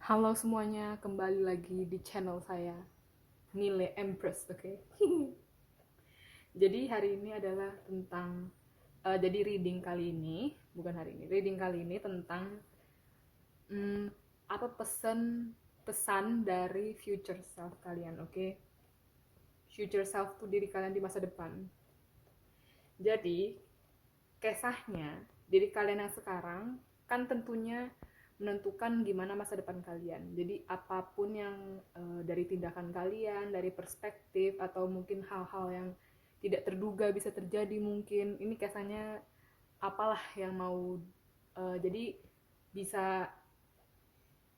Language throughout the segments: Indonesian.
Halo semuanya, kembali lagi di channel saya, Nile Empress, oke? Jadi hari ini adalah tentang, jadi reading kali ini, bukan hari ini, reading kali ini tentang hmm, apa pesan dari future self kalian, oke? Future self tuh diri kalian di masa depan. Jadi kisahnya diri kalian yang sekarang kan tentunya menentukan gimana masa depan kalian. Jadi apapun yang dari tindakan kalian, dari perspektif atau mungkin hal-hal yang tidak terduga bisa terjadi mungkin. Ini kisahnya apalah yang mau jadi bisa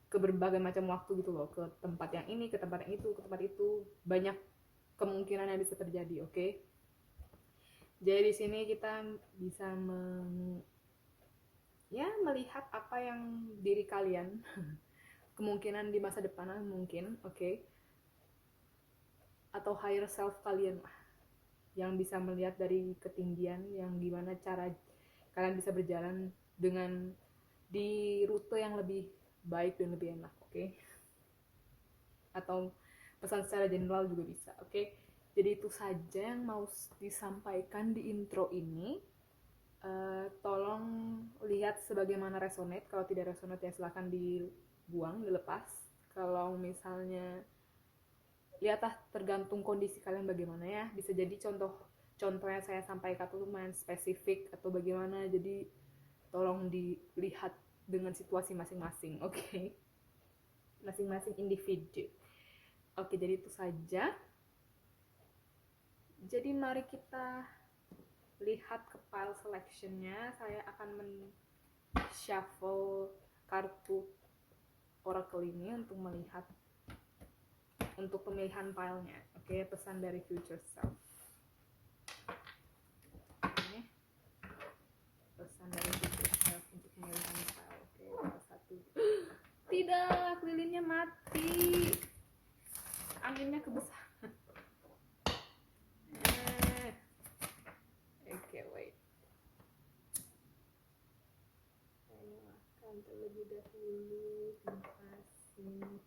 ke berbagai macam waktu gitu loh, ke tempat yang ini, ke tempat yang itu, ke tempat itu, banyak kemungkinan yang bisa terjadi, oke? Okay? Jadi di sini kita bisa melihat apa yang diri kalian kemungkinan di masa depan mungkin, oke? Okay? Atau higher self kalian lah yang bisa melihat dari ketinggian yang gimana cara kalian bisa berjalan dengan di rute yang lebih baik dan lebih enak, oke? Okay? Atau pesan secara general juga bisa, oke? Okay? Jadi itu saja yang mau disampaikan di intro ini. Tolong lihat sebagaimana resonate. Kalau tidak resonate ya silahkan dibuang, dilepas. Kalau misalnya lihatlah tergantung kondisi kalian bagaimana ya. Bisa jadi contohnya saya sampaikan itu lumayan spesifik atau bagaimana. Jadi tolong dilihat dengan situasi masing-masing, oke? Okay? Masing-masing individu. Oke, jadi itu saja. Jadi mari kita lihat ke file selectionnya. Saya akan shuffle kartu oracle ini untuk melihat untuk pemilihan filenya, oke? Pesan dari future self, oke? Pesan dari future self untuk pemilihan file, oke? Satu, tidak, lilinnya mati, anginnya kebesaran. Oke, wait, saya makan terlebih dahulu, terima kasih.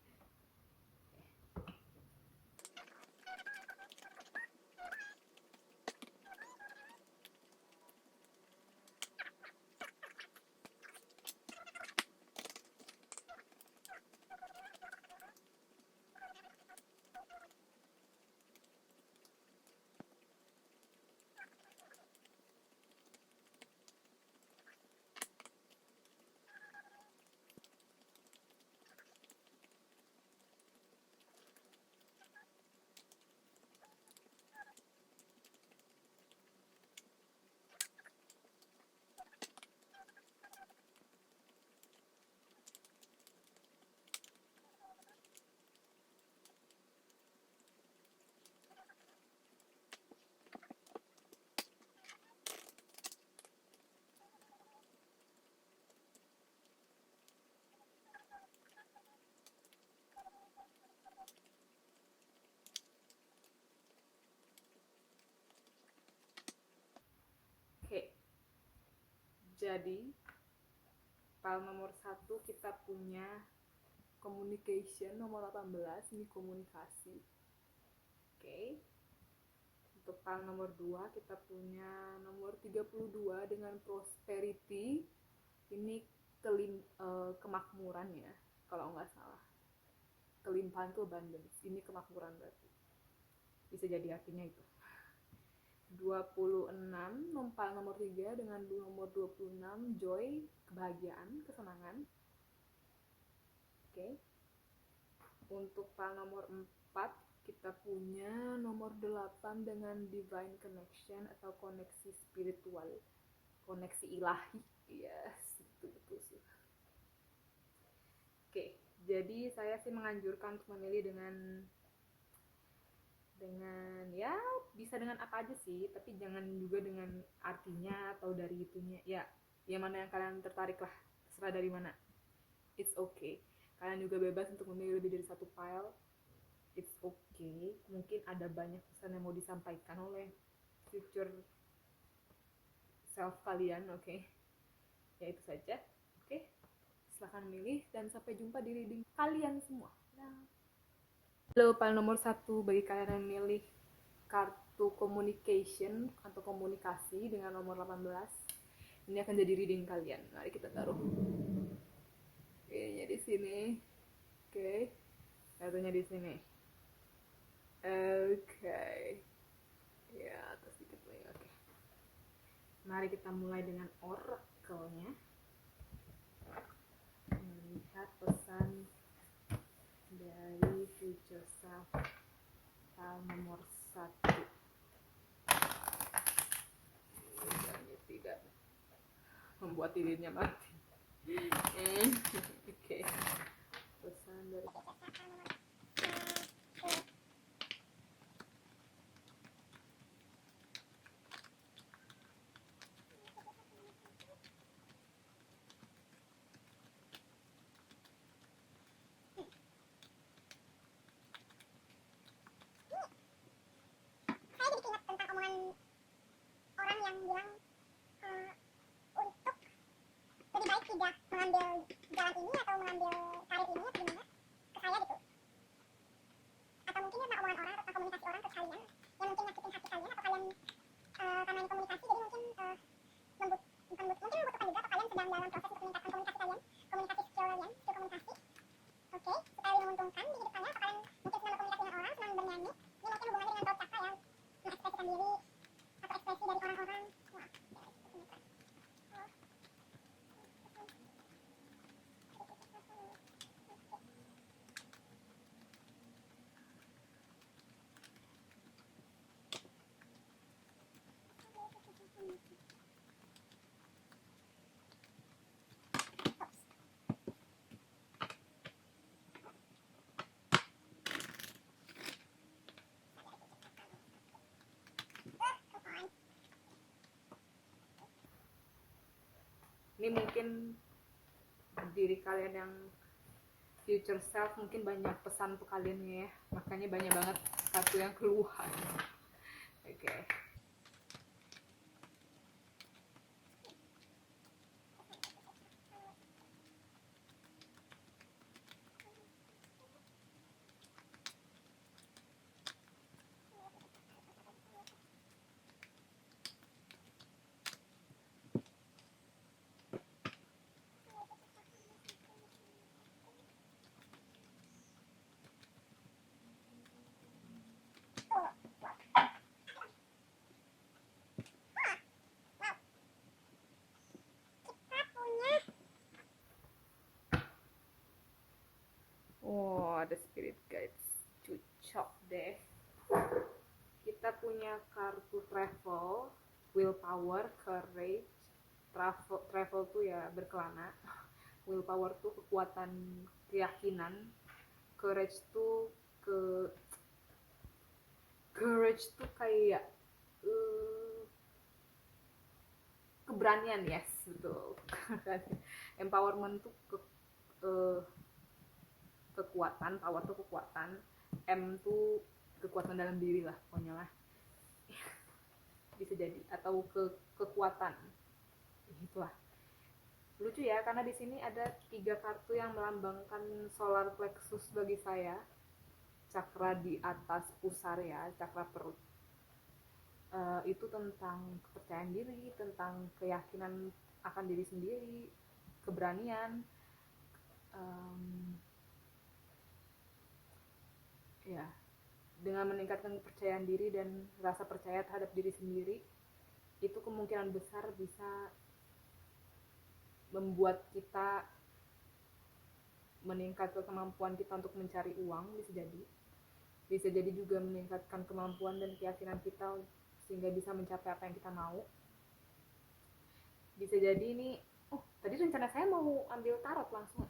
Oke, jadi file nomor 1 kita punya communication nomor 18, ini komunikasi. Oke. Untuk file nomor 2 kita punya nomor 32 dengan prosperity. Ini kemakmuran ya, kalau nggak salah. Kelimpahan itu abundance, ini kemakmuran berarti. Bisa jadi artinya itu. 26 file nomor 3 dengan nomor 26 joy, kebahagiaan, kesenangan. Oke. Untuk file nomor 4 kita punya nomor 8 dengan divine connection atau koneksi spiritual, koneksi ilahi. Yes, itu betul sih. Oke, jadi saya sih menganjurkan untuk memilih dengan ya bisa dengan apa aja sih, tapi jangan juga dengan artinya atau dari itunya ya. Yang mana yang kalian tertarik lah, terserah dari mana, it's okay. Kalian juga bebas untuk memilih lebih dari satu file, it's okay. Mungkin ada banyak pesan yang mau disampaikan oleh future self kalian, oke? Ya itu saja, oke? Silahkan milih dan sampai jumpa di reading kalian semua. Halo, paling nomor 1 bagi kalian yang milih kartu communication atau komunikasi dengan nomor 18. Ini akan jadi reading kalian. Mari kita taruh. Oke, di sini. Oke. Kartunya di sini. Oke. Ya, atas sedikit lagi. Oke. Mari kita mulai dengan oracle-nya. Melihat pesan dari future self nomor 1. Tidak membuat dirinya mati. Oke. Pesan dari tidak mengambil jalan ini atau mengambil karir ini atau gimana ke saya gitu, atau mungkin karena omongan orang atau komunikasi orang ke kalian yang mungkin nyakitin hati kalian, atau kalian karena ini komunikasi jadi mungkin mungkin membutuhkan juga, atau kalian sedang dalam proses untuk meningkatkan komunikasi kalian, komunikasi skill kalian, skill komunikasi, oke, supaya lebih menguntungkan di kedepannya, atau kalian mungkin senang berkomunikasi dengan orang, senang bernyanyi, ini mungkin hubungannya dengan road chakra yang mengekspresikan diri atau ekspresi dari orang-orang. ini mungkin diri kalian yang future self mungkin banyak pesan untuk kalian ya, makanya banyak banget kartu yang keluar. Oke. Oh, ada spirit guides, cocok deh. Kita punya kartu travel, willpower, courage. Travel tuh ya berkelana, willpower tuh kekuatan keyakinan, courage tuh courage tuh kayak keberanian, yes, betul. Empowerment tuh kekuatan, power tuh kekuatan, M tuh kekuatan dalam diri lah pokoknya lah. Bisa jadi, atau kekuatan itulah. Lucu ya, karena di sini ada 3 kartu yang melambangkan solar plexus bagi saya, cakra di atas pusar ya, cakra perut. Itu tentang kepercayaan diri, tentang keyakinan akan diri sendiri, keberanian, ya, dengan meningkatkan kepercayaan diri dan rasa percaya terhadap diri sendiri, itu kemungkinan besar bisa membuat kita meningkatkan kemampuan kita untuk mencari uang, bisa jadi juga meningkatkan kemampuan dan keyakinan kita sehingga bisa mencapai apa yang kita mau. Bisa jadi ini, tadi rencana saya mau ambil tarot langsung,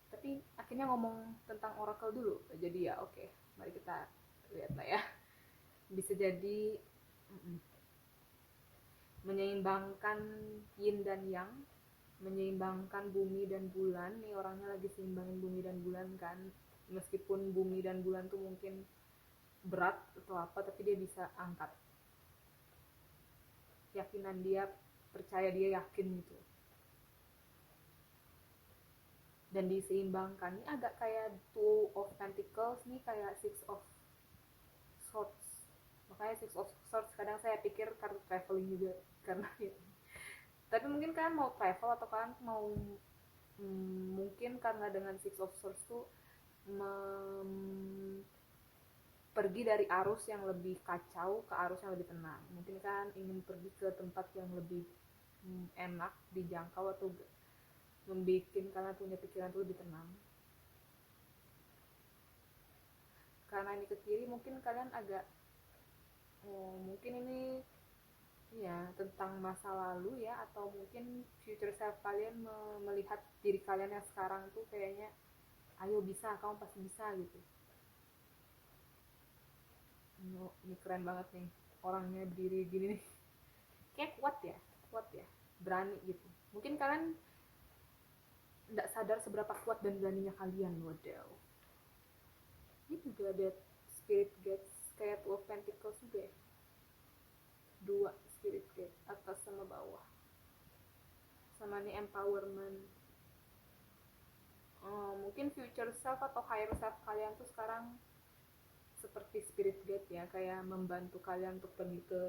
tapi akhirnya ngomong tentang oracle dulu, jadi ya oke, mari kita lihat lah ya. Bisa jadi menyeimbangkan yin dan yang, menyeimbangkan bumi dan bulan. Nih orangnya lagi seimbangin bumi dan bulan kan, meskipun bumi dan bulan tuh mungkin berat atau apa, tapi dia bisa angkat keyakinan dia, percaya dia, yakin gitu. dan diseimbangkan. Ini agak kayak Two of Pentacles nih, kayak Six of Swords. Makanya Six of Swords kadang saya pikir kartu traveling juga, karena ya. Tapi mungkin kalian mau travel atau kalian mau mungkin karena dengan Six of Swords tuh pergi dari arus yang lebih kacau ke arus yang lebih tenang. Mungkin kan ingin pergi ke tempat yang lebih enak dijangkau, atau membuat kalian punya pikiran tuh lebih tenang. Karena ini ke kiri, mungkin kalian agak mungkin ini ya tentang masa lalu ya, atau mungkin future self kalian melihat diri kalian yang sekarang tuh kayaknya ayo bisa, kamu pasti bisa gitu. Ini keren banget nih orangnya berdiri gini nih, kayak kuat ya, berani gitu. Mungkin kalian nggak sadar seberapa kuat dan beraninya kalian. Waduh, ini juga ada spirit gates kayak Two of Pentacles juga ya, dua spirit gate atas sama bawah, sama nih empowerment. Mungkin future self atau higher self kalian tuh sekarang seperti spirit gate ya, kayak membantu kalian untuk pergi ke,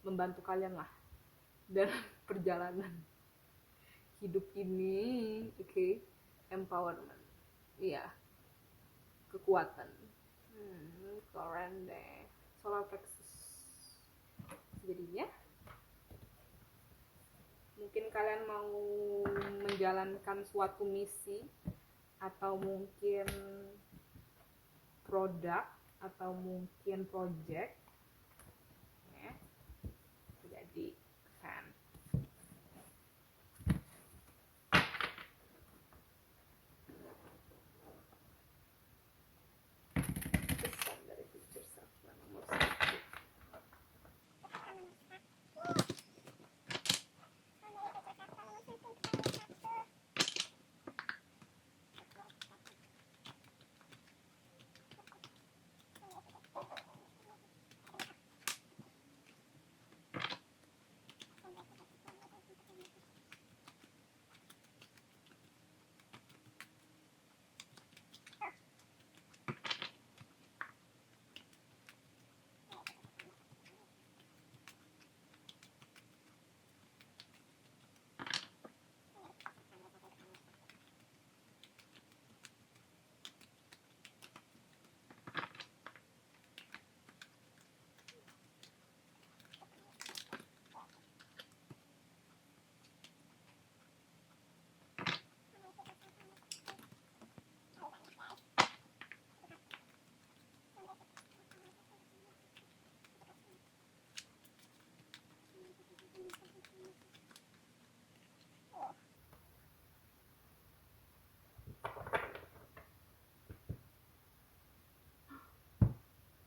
membantu kalian lah dalam perjalanan hidup ini. Oke. Empowerment, iya, kekuatan. Keren deh, solar plexus. Jadinya mungkin kalian mau menjalankan suatu misi, atau mungkin produk, atau mungkin project ya, jadi kan pesan dari future self nomor 1.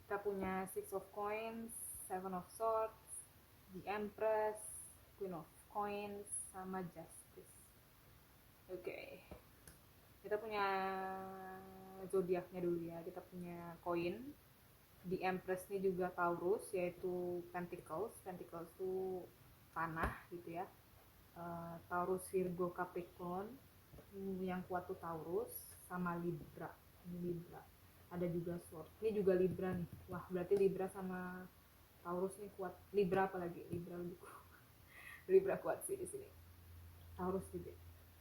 Kita punya Six of Coins, Seven of Swords, The Empress, Queen of Coins, sama Justice. Oke. Kita punya zodiaknya dulu ya. Kita punya koin. The Empress ini juga Taurus, yaitu Pentacles. Pentacles itu tanah gitu ya. Taurus, Virgo, Capricorn. Yang kuat tuh Taurus sama Libra. Ini Libra. Ada juga Sword. Ini juga Libra nih. Wah, berarti Libra sama Taurus nih kuat. Libra apalagi? Libra lebih kuat. Libra kuat sih di sini. Taurus juga.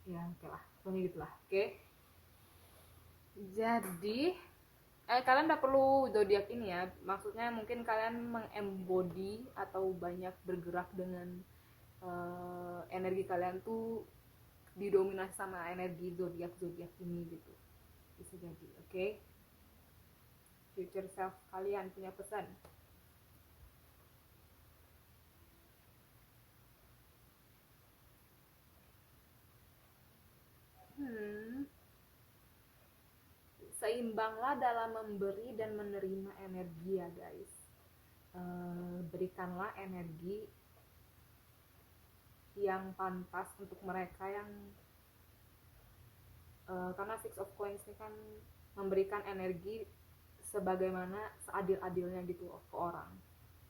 Ya, oke lah. Pokoknya gitulah. Oke. Jadi kalian udah perlu zodiak ini ya. Maksudnya mungkin kalian mengembody atau banyak bergerak dengan energi kalian tuh didominasi sama energi zodiak ini gitu. Bisa jadi, oke? Future self kalian punya pesan. Seimbanglah dalam memberi dan menerima energi ya guys. Berikanlah energi yang pantas untuk mereka yang karena Six of Coins ini kan memberikan energi sebagaimana seadil-adilnya gitu ke orang.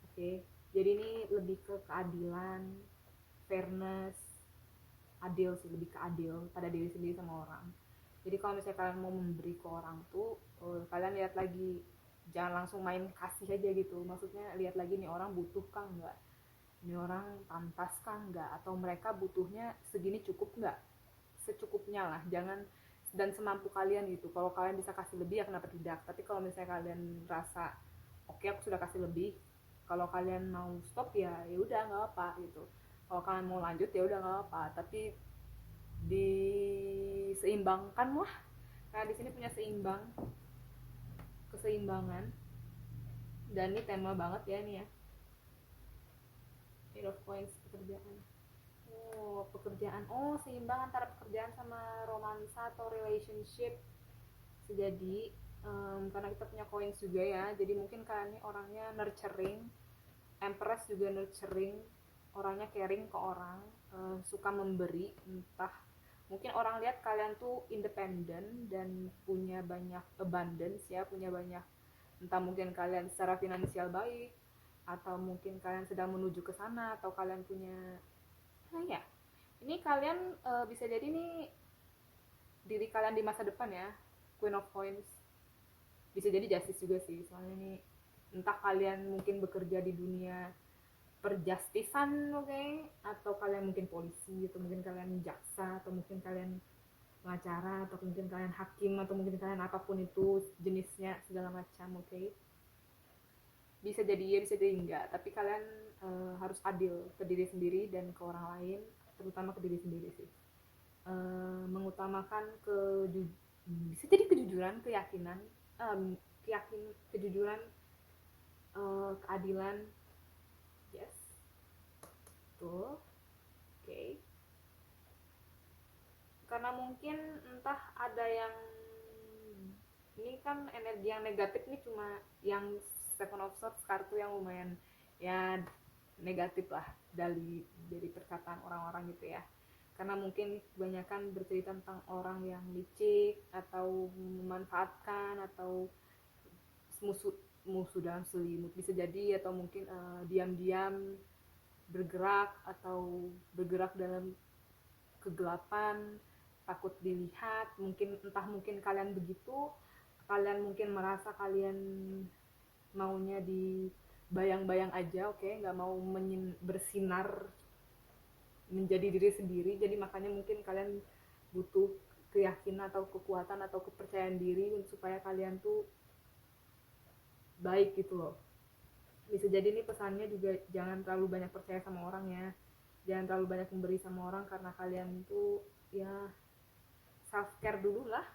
Oke. Jadi ini lebih ke keadilan, fairness, adil sih, lebih ke adil pada diri sendiri sama orang. Jadi kalau misalnya kalian mau memberi ke orang tuh, kalian lihat lagi, jangan langsung main kasih aja gitu. Maksudnya lihat lagi nih orang butuh kah nggak, ini orang pantas kah nggak, atau mereka butuhnya segini cukup nggak, secukupnya lah, jangan dan semampu kalian gitu. Kalau kalian bisa kasih lebih ya kenapa tidak, tapi kalau misalnya kalian rasa oke aku sudah kasih lebih, kalau kalian mau stop ya ya udah nggak apa gitu, kalau kalian mau lanjut ya udah nggak apa, tapi diseimbangkan lah, karena di sini punya keseimbangan. Dan ini tema banget ya ini ya, Eight of Coins, pekerjaan. Oh, pekerjaan. Oh, seimbang antara pekerjaan sama romansa atau relationship. Jadi, karena kita punya coins juga ya, jadi mungkin kalian ini orangnya nurturing. Empress juga nurturing, orangnya caring ke orang, suka memberi. Entah, mungkin orang lihat kalian tuh independen dan punya banyak abundance ya, punya banyak, entah mungkin kalian secara finansial baik, atau mungkin kalian sedang menuju ke sana, atau kalian punya, nah ya, ini kalian bisa jadi nih diri kalian di masa depan ya, Queen of Coins. Bisa jadi justice juga sih, soalnya nih entah kalian mungkin bekerja di dunia perjustisan, oke okay? Atau kalian mungkin polisi, atau mungkin kalian jaksa, atau mungkin kalian pengacara, atau mungkin kalian hakim, atau mungkin kalian apapun itu jenisnya segala macam, oke okay? Bisa jadi ya bisa jadi enggak, tapi kalian harus adil ke diri sendiri dan ke orang lain, terutama ke diri sendiri sih. Mengutamakan bisa jadi kejujuran, keyakinan, kejujuran, keadilan, yes, tuh, oke. Okay. Karena mungkin entah ada yang, ini kan energi yang negatif nih, cuma yang Seven of Swords, kartu yang lumayan ya negatif lah dari perkataan orang-orang gitu ya. Karena mungkin kebanyakan bercerita tentang orang yang licik atau memanfaatkan, atau musuh musuh dalam selimut bisa jadi, atau mungkin diam-diam bergerak, atau bergerak dalam kegelapan, takut dilihat. Mungkin entah mungkin kalian begitu, kalian mungkin merasa kalian maunya di bayang-bayang aja, oke okay? Nggak mau bersinar menjadi diri sendiri, jadi makanya mungkin kalian butuh keyakinan atau kekuatan atau kepercayaan diri supaya kalian tuh baik gitu loh. Bisa jadi nih pesannya juga, jangan terlalu banyak percaya sama orang ya, jangan terlalu banyak memberi sama orang, karena kalian tuh ya self care dulu lah,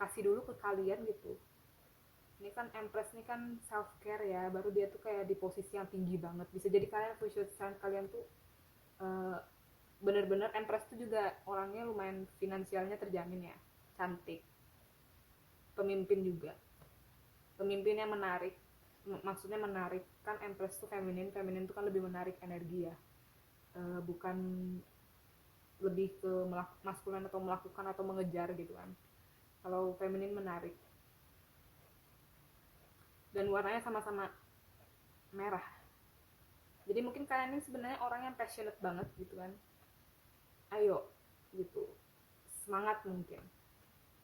kasih dulu ke kalian gitu. Ini kan Empress ini kan self care ya, baru dia tuh kayak di posisi yang tinggi banget. Bisa jadi kalian posisi kalian tuh bener-bener Empress tuh juga orangnya lumayan finansialnya terjamin ya, cantik, pemimpin juga, pemimpinnya menarik. Maksudnya menarik kan, Empress tuh feminin tuh kan lebih menarik energi ya, bukan lebih ke maskulan atau melakukan atau mengejar gitu kan. Kalau feminin menarik, dan warnanya sama-sama merah. Jadi mungkin kalian ini sebenarnya orang yang passionate banget gitu kan, ayo gitu, semangat mungkin.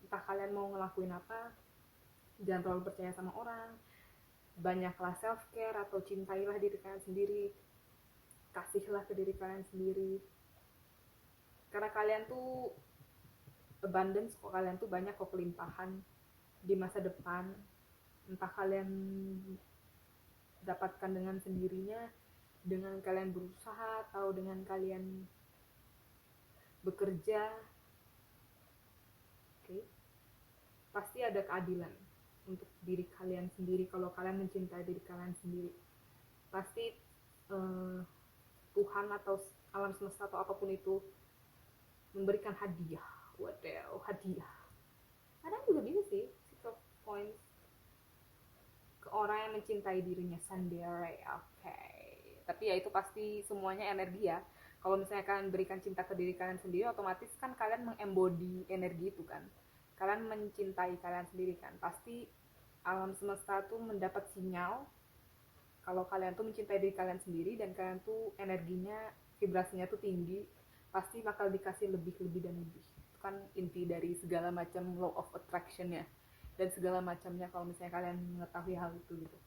Entah kalian mau ngelakuin apa, jangan terlalu percaya sama orang, banyaklah self care atau cintailah diri kalian sendiri, kasihlah ke diri kalian sendiri, karena kalian tuh abundance kok, kalian tuh banyak kok kelimpahan di masa depan. Entah kalian dapatkan dengan sendirinya, dengan kalian berusaha, atau dengan kalian bekerja, oke okay? Pasti ada keadilan untuk diri kalian sendiri. Kalau kalian mencintai diri kalian sendiri, pasti Tuhan atau alam semesta atau apapun itu memberikan hadiah. Waduh, hadiah. Kadang juga bisa sih Six of Coins ke orang yang mencintai dirinya sendiri, oke okay. Tapi ya itu pasti semuanya energi ya. Kalau misalnya kalian berikan cinta ke diri kalian sendiri, otomatis kan kalian mengembody energi itu kan, kalian mencintai kalian sendiri kan, pasti alam semesta tuh mendapat sinyal kalau kalian tuh mencintai diri kalian sendiri, dan kalian tuh energinya vibrasinya tuh tinggi, pasti bakal dikasih lebih dan lebih. Itu kan inti dari segala macam law of attraction ya, dan segala macamnya kalau misalnya kalian mengetahui hal itu gitu.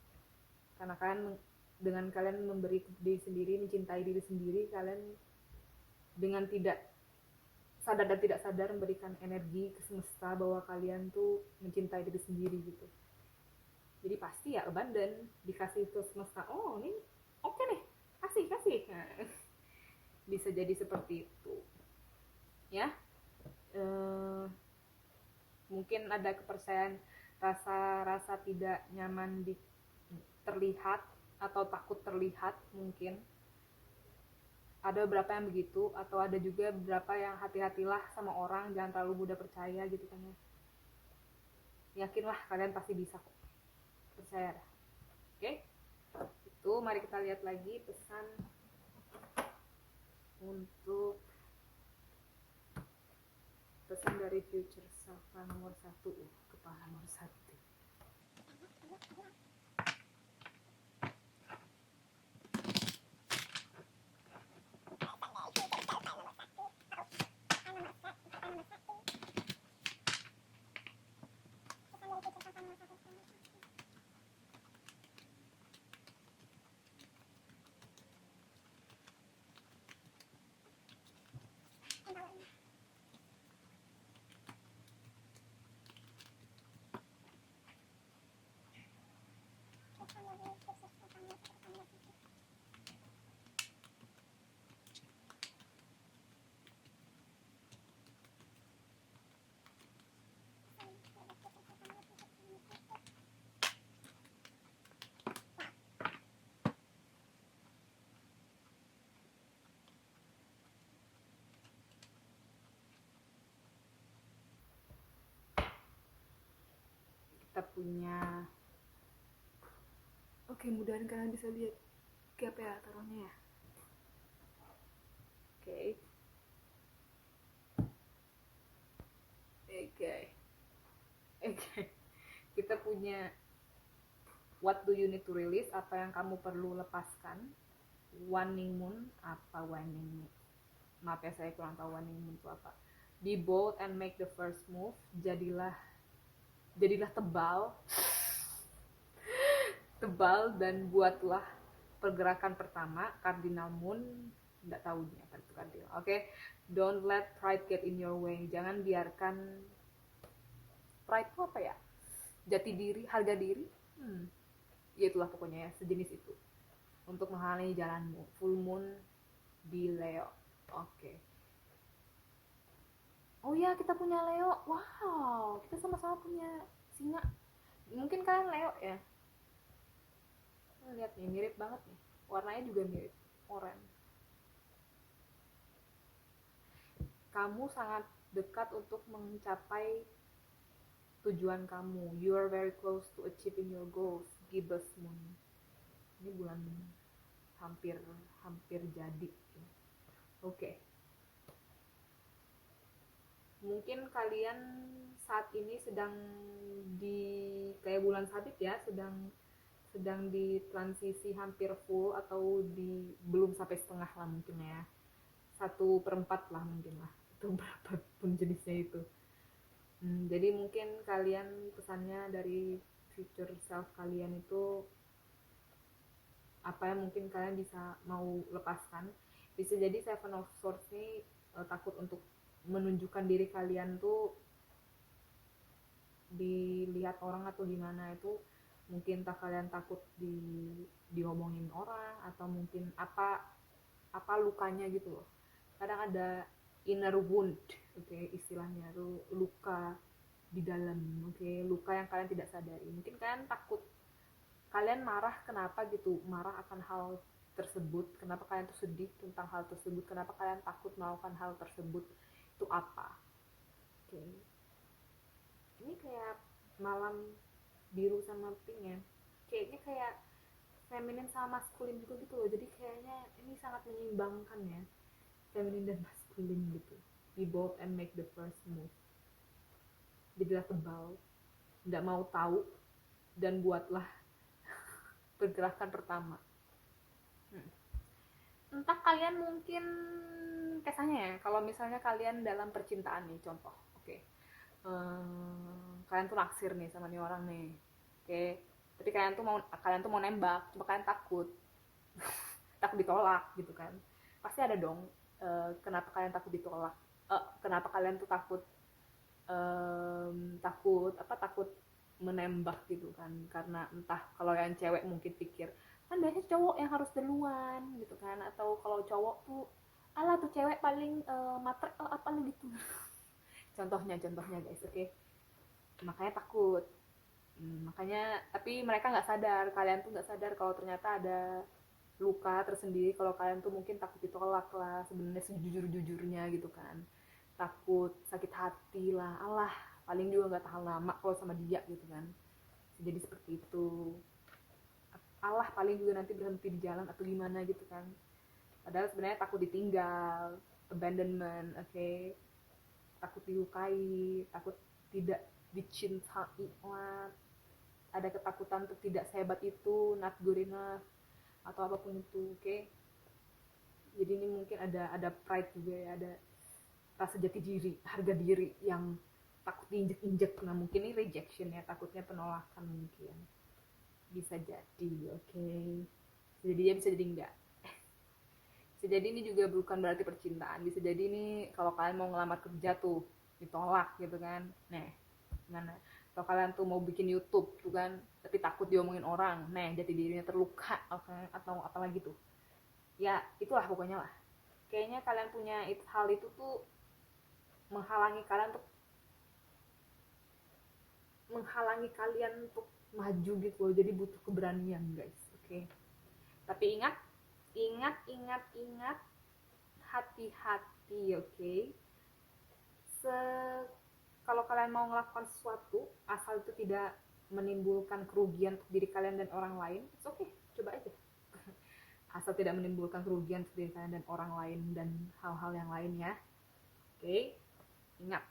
Karena kalian, dengan kalian memberi diri sendiri, mencintai diri sendiri, kalian dengan tidak sadar dan tidak sadar memberikan energi ke semesta bahwa kalian tuh mencintai diri sendiri gitu. Jadi pasti ya abundant, dikasih ke semesta, oh ini oke nih, kasih. Nah, bisa jadi seperti itu ya. Mungkin ada kepercayaan, rasa tidak nyaman terlihat atau takut terlihat, mungkin ada beberapa yang begitu, atau ada juga beberapa yang hati-hatilah sama orang, jangan terlalu mudah percaya gitu kan ya. Yakinlah kalian pasti bisa kok, percaya dah. Oke, itu mari kita lihat lagi pesan untuk pesan dari future self nomor 1, kepala nomor 1. Kita punya, oke, mudahan kalian bisa lihat. Oke, apa ya taruhnya ya. Oke. Kita punya what do you need to release, apa yang kamu perlu lepaskan. Waning moon, apa waning moon? Maaf ya, saya kurang tahu waning moon itu apa. Be bold and make the first move. Jadilah tebal dan buatlah pergerakan pertama. Cardinal moon, nggak tahu nih apa itu cardinal. Oke. Don't let pride get in your way. Jangan biarkan pride itu apa ya? Jati diri, harga diri. Ya itulah pokoknya ya, sejenis itu. Untuk menghalangi jalanmu. Full moon di Leo. Oke. Oh ya, kita punya Leo. Wow, kita sama-sama punya singa. Mungkin kalian Leo ya. Lihat nih, mirip banget nih. Warnanya juga mirip, oranye. Kamu sangat dekat untuk mencapai tujuan kamu. You are very close to achieving your goals. Gibbous moon. Ini bulan hampir jadi. Oke. Mungkin kalian saat ini sedang di kayak bulan sabit ya, sedang di transisi hampir full, atau di belum sampai setengah lah mungkin ya, 1/4 lah mungkin lah, itu berapapun jenisnya itu. Jadi mungkin kalian, pesannya dari future self kalian itu apa yang mungkin kalian bisa mau lepaskan. Bisa jadi Seven of Swords ini takut untuk menunjukkan diri kalian tuh dilihat orang atau gimana, itu mungkin tak kalian takut diomongin orang, atau mungkin apa lukanya gitu loh. Kadang ada inner wound, istilahnya tuh luka di dalam, luka yang kalian tidak sadari. Mungkin kalian takut, kalian marah, kenapa gitu, marah akan hal tersebut, kenapa kalian tuh sedih tentang hal tersebut, kenapa kalian takut melakukan hal tersebut, itu apa. Ini kayak malam biru sama pink ya, kayaknya kayak feminin sama maskulin juga gitu loh. Jadi kayaknya ini sangat menyeimbangkan ya, feminin dan maskulin gitu. Be bold and make the first move. Jadilah tebal, nggak mau tahu, dan buatlah pergerakan pertama. entah kalian mungkin kesannya ya, kalau misalnya kalian dalam percintaan nih, contoh, oke, kalian tuh naksir nih sama nih orang nih, oke, tapi kalian tuh mau nembak, cuma kalian takut takut ditolak gitu kan, pasti ada dong. Kenapa kalian takut ditolak, kenapa kalian tuh takut, takut menembak gitu kan, karena entah kalau yang cewek mungkin pikir kan biasanya cowok yang harus duluan gitu kan, atau kalau cowok tuh alah tuh cewek paling matre apa gitu. Contohnya guys, oke. Makanya takut. Makanya tapi mereka nggak sadar, kalian tuh nggak sadar kalau ternyata ada luka tersendiri, kalau kalian tuh mungkin takut ditolak lah sebenarnya sejujur-jujurnya gitu kan, takut sakit hati lah, alah paling juga nggak tahan lama kalau sama dia gitu kan, jadi seperti itu, alah paling juga nanti berhenti di jalan atau gimana gitu kan, padahal sebenarnya takut ditinggal, abandonment, oke. Takut dilukai, takut tidak dicintai lah, ada ketakutan untuk tidak sehebat itu, not good enough, atau apapun itu, oke. Jadi ini mungkin ada pride juga ya, ada rasa jati diri, harga diri yang takut diinjek-injek. Nah mungkin ini rejection ya, takutnya penolakan mungkin, bisa jadi, oke. Jadi ya, bisa jadi enggak, bisa jadi ini juga bukan berarti percintaan, bisa jadi ini kalau kalian mau ngelamar kerja tuh ditolak gitu kan, nah gimana, atau kalian tuh mau bikin YouTube tuh kan tapi takut diomongin orang, nah jati dirinya terluka, atau apalagi tuh ya, itulah pokoknya lah. Kayaknya kalian punya hal itu tuh menghalangi kalian untuk maju gitu loh, jadi butuh keberanian guys, oke. Tapi ingat, ingat, hati-hati, oke. Se Kalau kalian mau melakukan sesuatu asal itu tidak menimbulkan kerugian untuk diri kalian dan orang lain, oke, coba aja. Asal tidak menimbulkan kerugian untuk diri kalian dan orang lain dan hal-hal yang lain ya, oke. Ingat,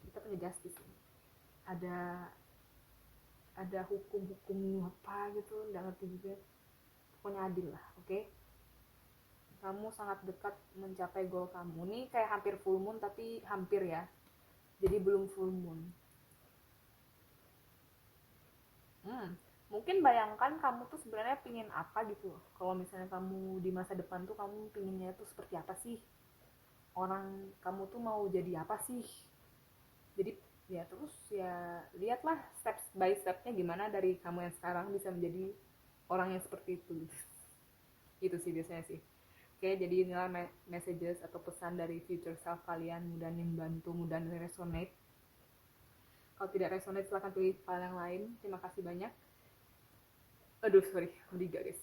kita punya justice ini. Ada hukum apa gitu, nggak ngerti juga, pokoknya adil lah, oke. Kamu sangat dekat mencapai goal kamu, nih kayak hampir full moon, tapi hampir ya, jadi belum full moon. Mungkin bayangkan kamu tuh sebenarnya pingin apa gitu, kalau misalnya kamu di masa depan tuh kamu pinginnya tuh seperti apa sih, orang kamu tuh mau jadi apa sih. Jadi ya terus ya lihatlah step by stepnya gimana dari kamu yang sekarang bisa menjadi orang yang seperti itu gitu. Itu sih biasanya sih. Oke, jadi inilah messages atau pesan dari future self kalian, mudah membantu, mudah resonate. Kalau tidak resonate silahkan pilih file yang lain. Terima kasih banyak. Aduh sorry, mendiga guys.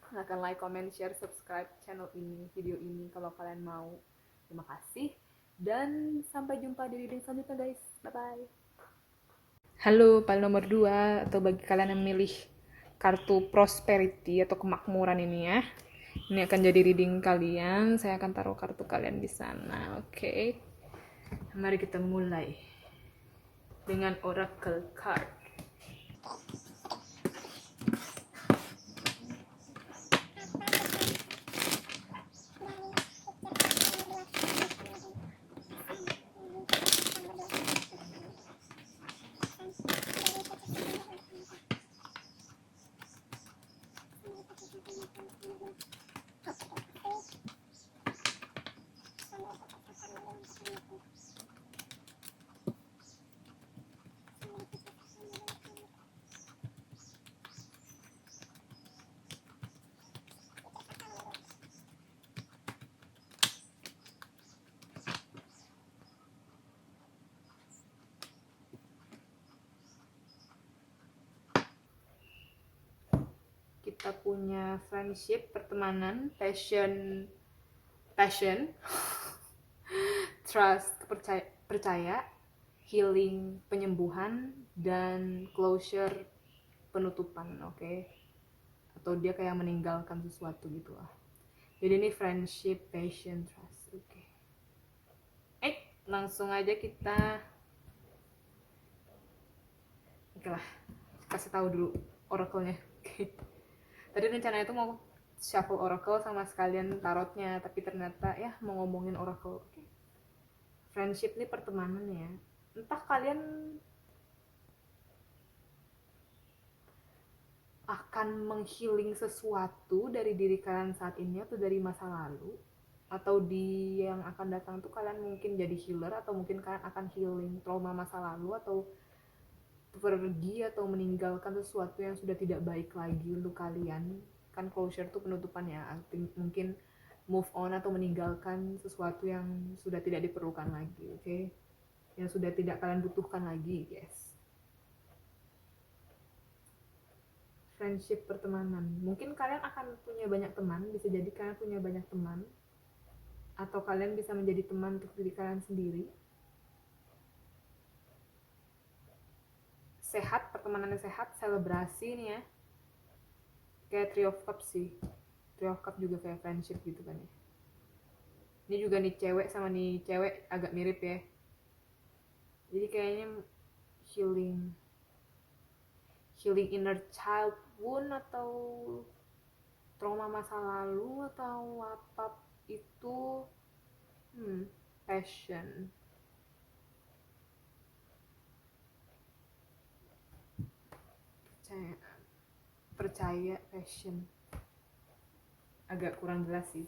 Silahkan like, comment, share, subscribe channel ini, video ini kalau kalian mau. Terima kasih dan sampai jumpa di reading selanjutnya guys. Bye bye. Halo, file nomor 2 atau bagi kalian yang memilih kartu prosperity atau kemakmuran ini ya. Ini akan jadi reading kalian. Saya akan taruh kartu kalian di sana. Oke. Mari kita mulai dengan oracle card. Kita punya friendship, pertemanan, passion, trust, percaya, healing, penyembuhan, dan closure, penutupan, oke. Atau dia kayak meninggalkan sesuatu gitu lah. Jadi ini friendship, passion, trust, oke. Langsung aja kita, oke lah, kasih tahu dulu oracle-nya. Tadi rencananya itu mau shuffle oracle sama sekalian tarotnya, tapi ternyata ya mau ngomongin oracle. Oke. Friendship nih pertemanan ya. Entah kalian akan menghealing sesuatu dari diri kalian saat ini atau dari masa lalu, atau di yang akan datang tuh kalian mungkin jadi healer, atau mungkin kalian akan healing trauma masa lalu, atau pergi atau meninggalkan sesuatu yang sudah tidak baik lagi untuk kalian. Kan closure tuh penutupannya, mungkin move on atau meninggalkan sesuatu yang sudah tidak diperlukan lagi, oke? Yang sudah tidak kalian butuhkan lagi, guys. Friendship pertemanan, mungkin kalian akan punya banyak teman, bisa jadi kalian punya banyak teman, atau kalian bisa menjadi teman untuk diri kalian sendiri. Sehat, pertemanannya sehat, selebrasi nih ya, kayak Three of Cups sih. Three of Cups juga kayak friendship gitu kan ya. Ini juga nih cewek sama nih cewek agak mirip ya, jadi kayaknya healing inner child wound atau trauma masa lalu atau apa itu. Passion, percaya passion agak kurang jelas sih.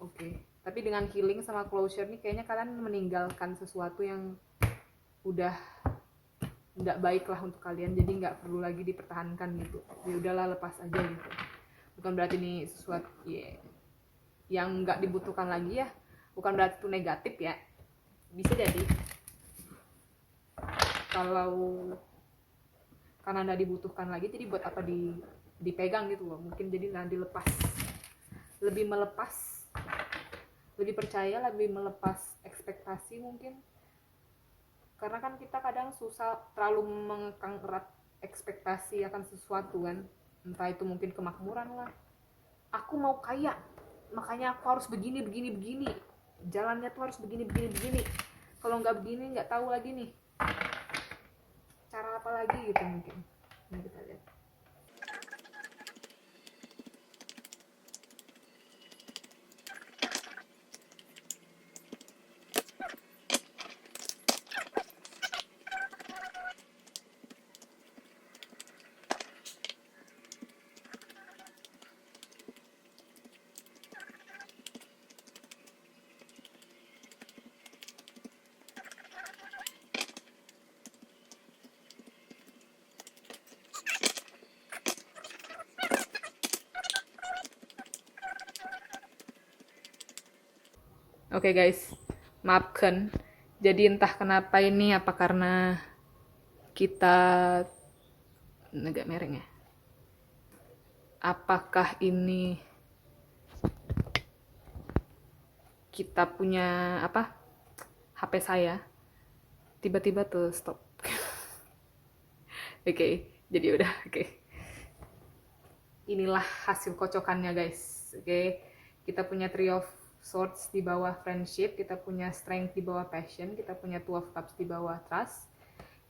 Oke. Tapi dengan healing sama closure nih kayaknya kalian meninggalkan sesuatu yang udah nggak baik lah untuk kalian, jadi nggak perlu lagi dipertahankan gitu. Ya udahlah, lepas aja gitu. Bukan berarti ini sesuatu yang nggak dibutuhkan lagi ya, bukan berarti itu negatif ya. Bisa jadi kalau karena nggak dibutuhkan lagi, jadi buat apa dipegang gitu loh. Mungkin jadi nanti lepas, lebih melepas, lebih percaya, lebih melepas ekspektasi mungkin. Karena kan kita kadang susah terlalu mengekang erat ekspektasi akan sesuatu kan. Entah itu mungkin kemakmuran lah, aku mau kaya makanya aku harus begini, jalannya tuh harus begini, kalau nggak begini nggak tahu lagi nih cara apa lagi gitu mungkin. Nah, kita lihat. Oke guys, maafkan. Jadi entah kenapa ini, apa karena kita agak mereng ya. Apakah ini kita punya apa? HP saya tiba-tiba tuh stop. Oke, jadi udah oke. Inilah hasil kocokannya guys. Oke. Kita punya Three of Swords di bawah friendship, kita punya Strength di bawah passion, kita punya Two of Cups di bawah trust,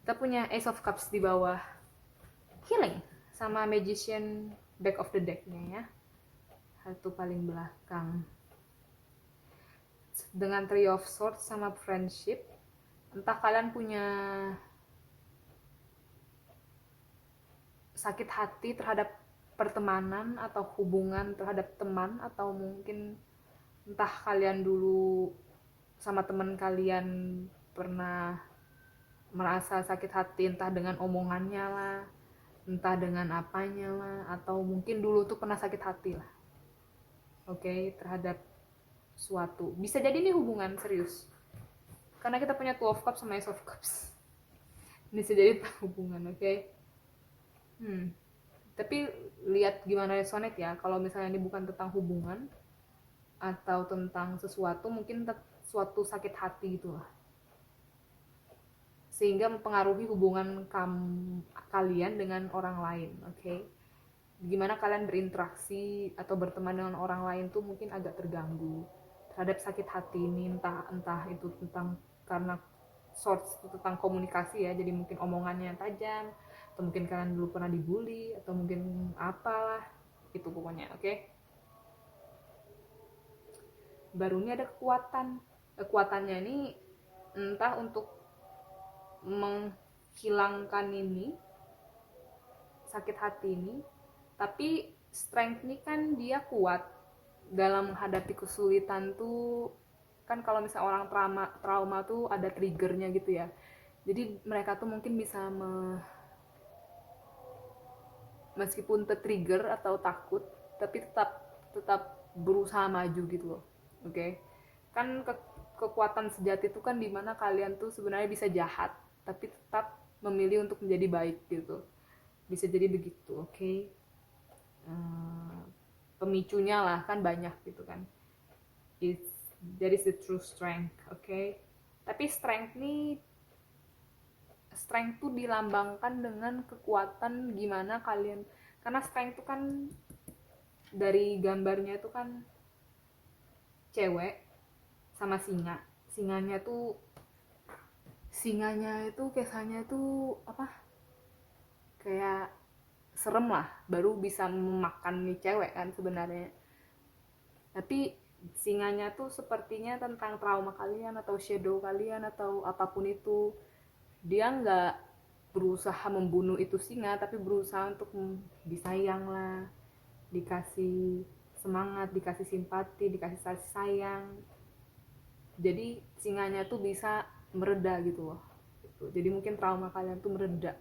kita punya Ace of Cups di bawah healing, sama Magician back of the deck-nya ya, satu paling belakang. Dengan Three of Swords sama friendship, entah kalian punya sakit hati terhadap pertemanan atau hubungan terhadap teman, atau mungkin entah kalian dulu sama teman kalian pernah merasa sakit hati, entah dengan omongannya lah, entah dengan apanya lah, atau mungkin dulu tuh pernah sakit hati lah, oke, terhadap suatu. Bisa jadi ini hubungan serius, karena kita punya Two of Cups sama Ace of Cups. Ini bisa jadi hubungan, oke. Tapi lihat gimana resonate ya. Kalau misalnya ini bukan tentang hubungan atau tentang sesuatu, mungkin suatu sakit hati gitu lah, sehingga mempengaruhi hubungan kalian dengan orang lain, oke. Gimana kalian berinteraksi atau berteman dengan orang lain tuh mungkin agak terganggu terhadap sakit hati ini, entah itu tentang, karena source itu tentang komunikasi ya, jadi mungkin omongannya tajam, atau mungkin kalian dulu pernah dibully, atau mungkin apalah, itu pokoknya. Oke. Baru ini ada kekuatannya ini entah untuk menghilangkan ini sakit hati ini, tapi strength ini kan dia kuat dalam menghadapi kesulitan tuh. Kan kalau misalnya orang trauma tuh ada triggernya gitu ya, jadi mereka tuh mungkin bisa meskipun tertrigger atau takut, tapi tetap berusaha maju gitu loh. Oke. Kan kekuatan sejati itu kan dimana kalian tuh sebenarnya bisa jahat tapi tetap memilih untuk menjadi baik gitu, bisa jadi begitu. Oke. Pemicunya lah kan banyak gitu kan. That is the true strength. Oke. Tapi strength tuh dilambangkan dengan kekuatan gimana kalian, karena strength tuh kan dari gambarnya itu kan cewek sama singanya itu kesannya tuh apa, kayak serem lah, baru bisa memakan nih cewek kan sebenarnya. Tapi singanya tuh sepertinya tentang trauma kalian atau shadow kalian atau apapun itu. Dia nggak berusaha membunuh itu singa, tapi berusaha untuk disayang lah, dikasih semangat, dikasih simpati, dikasih kasih sayang. Jadi singanya tuh bisa mereda gitu loh. Jadi mungkin trauma kalian tuh mereda,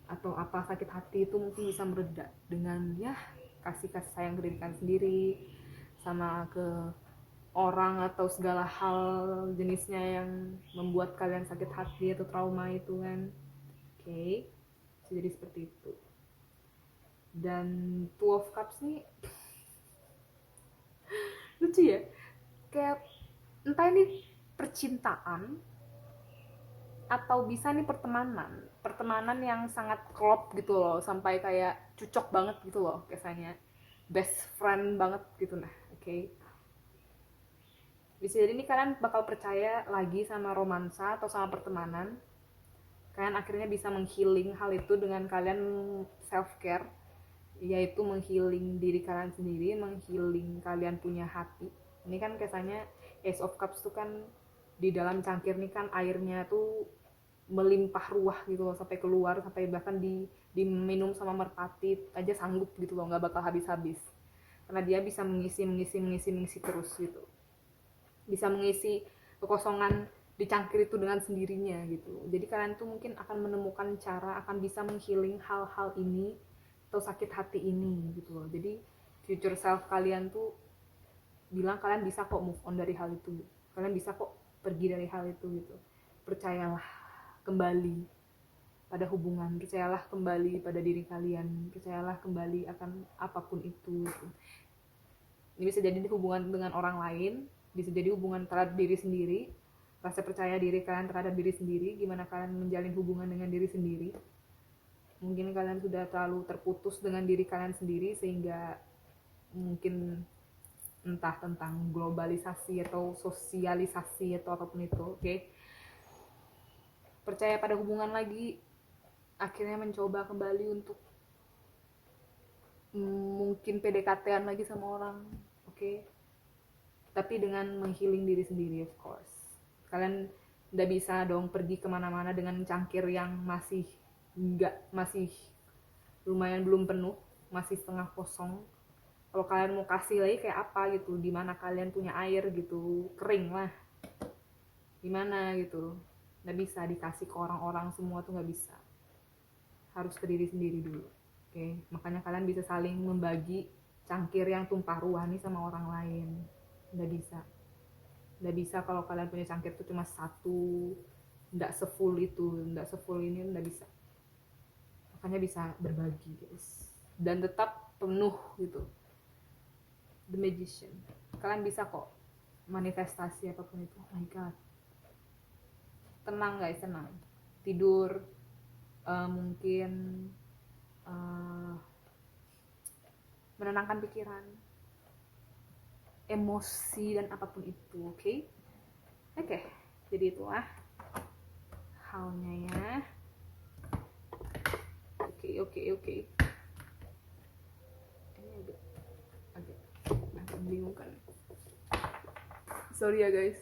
atau apa sakit hati itu mungkin bisa mereda dengan ya kasih sayang ke diri kalian sendiri, sama ke orang atau segala hal jenisnya yang membuat kalian sakit hati atau trauma itu kan. Oke. Jadi seperti itu. Dan Two of Cups nih lucu ya, kayak entah ini percintaan atau bisa nih pertemanan yang sangat klop gitu loh, sampai kayak cocok banget gitu loh kesannya, best friend banget gitu. Nah oke. Bisa jadi nih kalian bakal percaya lagi sama romansa atau sama pertemanan. Kalian akhirnya bisa menghealing hal itu dengan kalian self care, yaitu menghealing diri kalian sendiri, menghealing kalian punya hati. Ini kan kesannya Ace of Cups tuh kan di dalam cangkir nih kan airnya tuh melimpah ruah gitu loh, sampai keluar, sampai bahkan diminum sama merpati aja sanggup gitu loh, nggak bakal habis-habis, karena dia bisa mengisi terus gitu, bisa mengisi kekosongan di cangkir itu dengan sendirinya gitu. Jadi kalian tuh mungkin akan menemukan cara, akan bisa menghealing hal-hal ini atau sakit hati ini gitu loh. Jadi future self kalian tuh bilang kalian bisa kok move on dari hal itu, kalian bisa kok pergi dari hal itu gitu. Percayalah kembali pada hubungan, percayalah kembali pada diri kalian, percayalah kembali akan apapun itu gitu. Ini bisa jadi hubungan dengan orang lain, bisa jadi hubungan terhadap diri sendiri, rasa percaya diri kalian terhadap diri sendiri, gimana kalian menjalin hubungan dengan diri sendiri. Mungkin kalian sudah terlalu terputus dengan diri kalian sendiri sehingga mungkin entah tentang globalisasi atau sosialisasi atau apapun itu. Oke. Percaya pada hubungan lagi, akhirnya mencoba kembali untuk mungkin PDKT-an lagi sama orang. Oke. Tapi dengan menghealing diri sendiri, of course. Kalian nggak bisa dong pergi kemana-mana dengan cangkir yang masih lumayan belum penuh, masih setengah kosong. Kalau kalian mau kasih lagi kayak apa gitu, dimana kalian punya air gitu, kering lah, gimana gitu, nggak bisa dikasih ke orang-orang semua tuh, nggak bisa, harus ke diri sendiri dulu. Oke. Makanya kalian bisa saling membagi cangkir yang tumpah ruah nih sama orang lain. Nggak bisa kalau kalian punya cangkir tuh cuma satu, nggak sefull ini, nggak bisa. Makanya bisa berbagi guys, dan tetap penuh gitu. The Magician, kalian bisa kok manifestasi apapun itu. Oh my god, tenang guys, tenang, tidur, mungkin menenangkan pikiran, emosi, dan apapun itu. Oke. Jadi itulah halnya ya. Oke. Ini agak Sorry ya guys.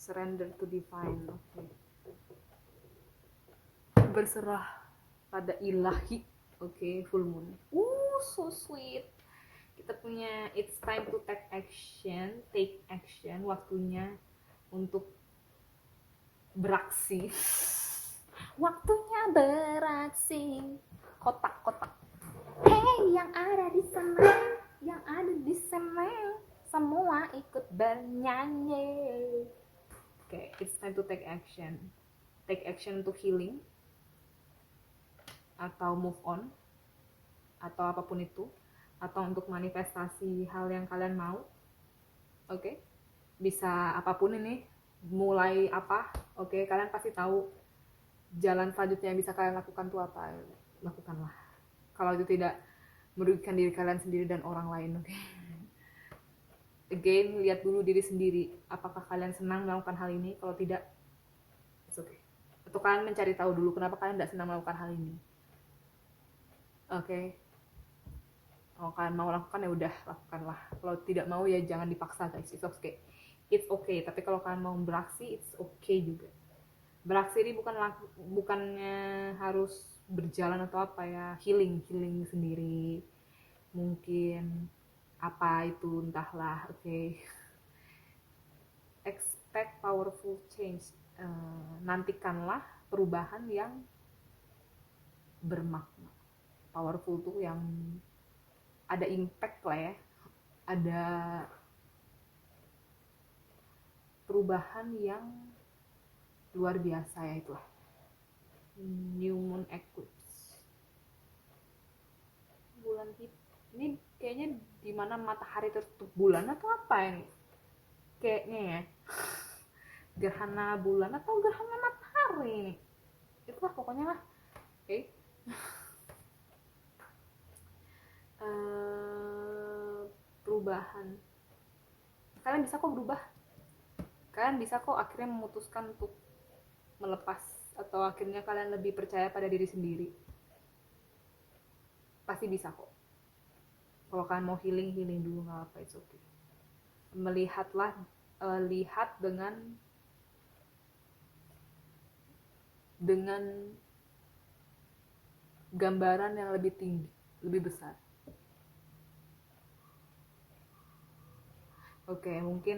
Surrender to divine. Oke. Berserah pada ilahi. Oke, full moon. So sweet. Kita punya it's time to take action. Take action. Waktunya untuk beraksi. Waktunya beraksi. Kotak-kotak. Hey, yang ada di sana, yang ada di sana, semua ikut bernyanyi. Oke, it's time to take action. Take action untuk healing atau move on atau apapun itu, atau untuk manifestasi hal yang kalian mau. Oke, bisa apapun ini, mulai apa. Oke, kalian pasti tahu jalan selanjutnya yang bisa kalian lakukan tuh apa. Lakukanlah kalau itu tidak merugikan diri kalian sendiri dan orang lain. Oke. Again, lihat dulu diri sendiri, apakah kalian senang melakukan hal ini. Kalau tidak, it's okay. Atau kalian mencari tahu dulu kenapa kalian tidak senang melakukan hal ini. Oke. Kalau kalian mau lakukan ya udah lakukanlah. Kalau tidak mau ya jangan dipaksa guys. It's okay. It's okay. Tapi kalau kalian mau beraksi, it's okay juga. Beraksi ini bukannya harus berjalan atau apa ya, healing sendiri. Mungkin apa itu entahlah. Oke. Expect powerful change. Nantikanlah perubahan yang bermakna. Powerful tuh yang ada impact lah ya, ada perubahan yang luar biasa ya, itulah new moon eclipse. Bulan ini kayaknya dimana matahari tertutup bulan atau apa ini kayaknya ya, gerhana bulan atau gerhana matahari ini, itulah pokoknya lah. Oke. Perubahan, kalian bisa kok berubah, kalian bisa kok akhirnya memutuskan untuk melepas, atau akhirnya kalian lebih percaya pada diri sendiri. Pasti bisa kok. Kalau kalian mau healing dulu, nggak apa, it's okay. Melihatlah, lihat dengan gambaran yang lebih tinggi, lebih besar. Oke, mungkin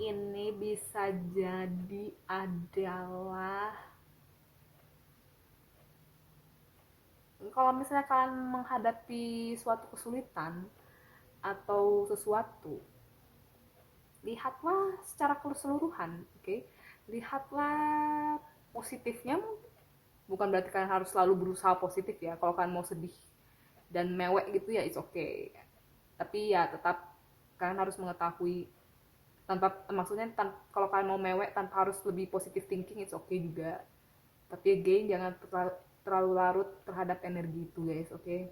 ini bisa jadi adalah kalau misalnya kalian menghadapi suatu kesulitan atau sesuatu, lihatlah secara keseluruhan. Oke. Lihatlah positifnya. Bukan berarti kalian harus selalu berusaha positif ya. Kalau kalian mau sedih dan mewek gitu ya it's okay. Tapi ya tetap kalian harus mengetahui, kalau kalian mau mewek tanpa harus lebih positive thinking, it's okay juga. Tapi again, jangan terlalu larut terhadap energi itu guys. Oke.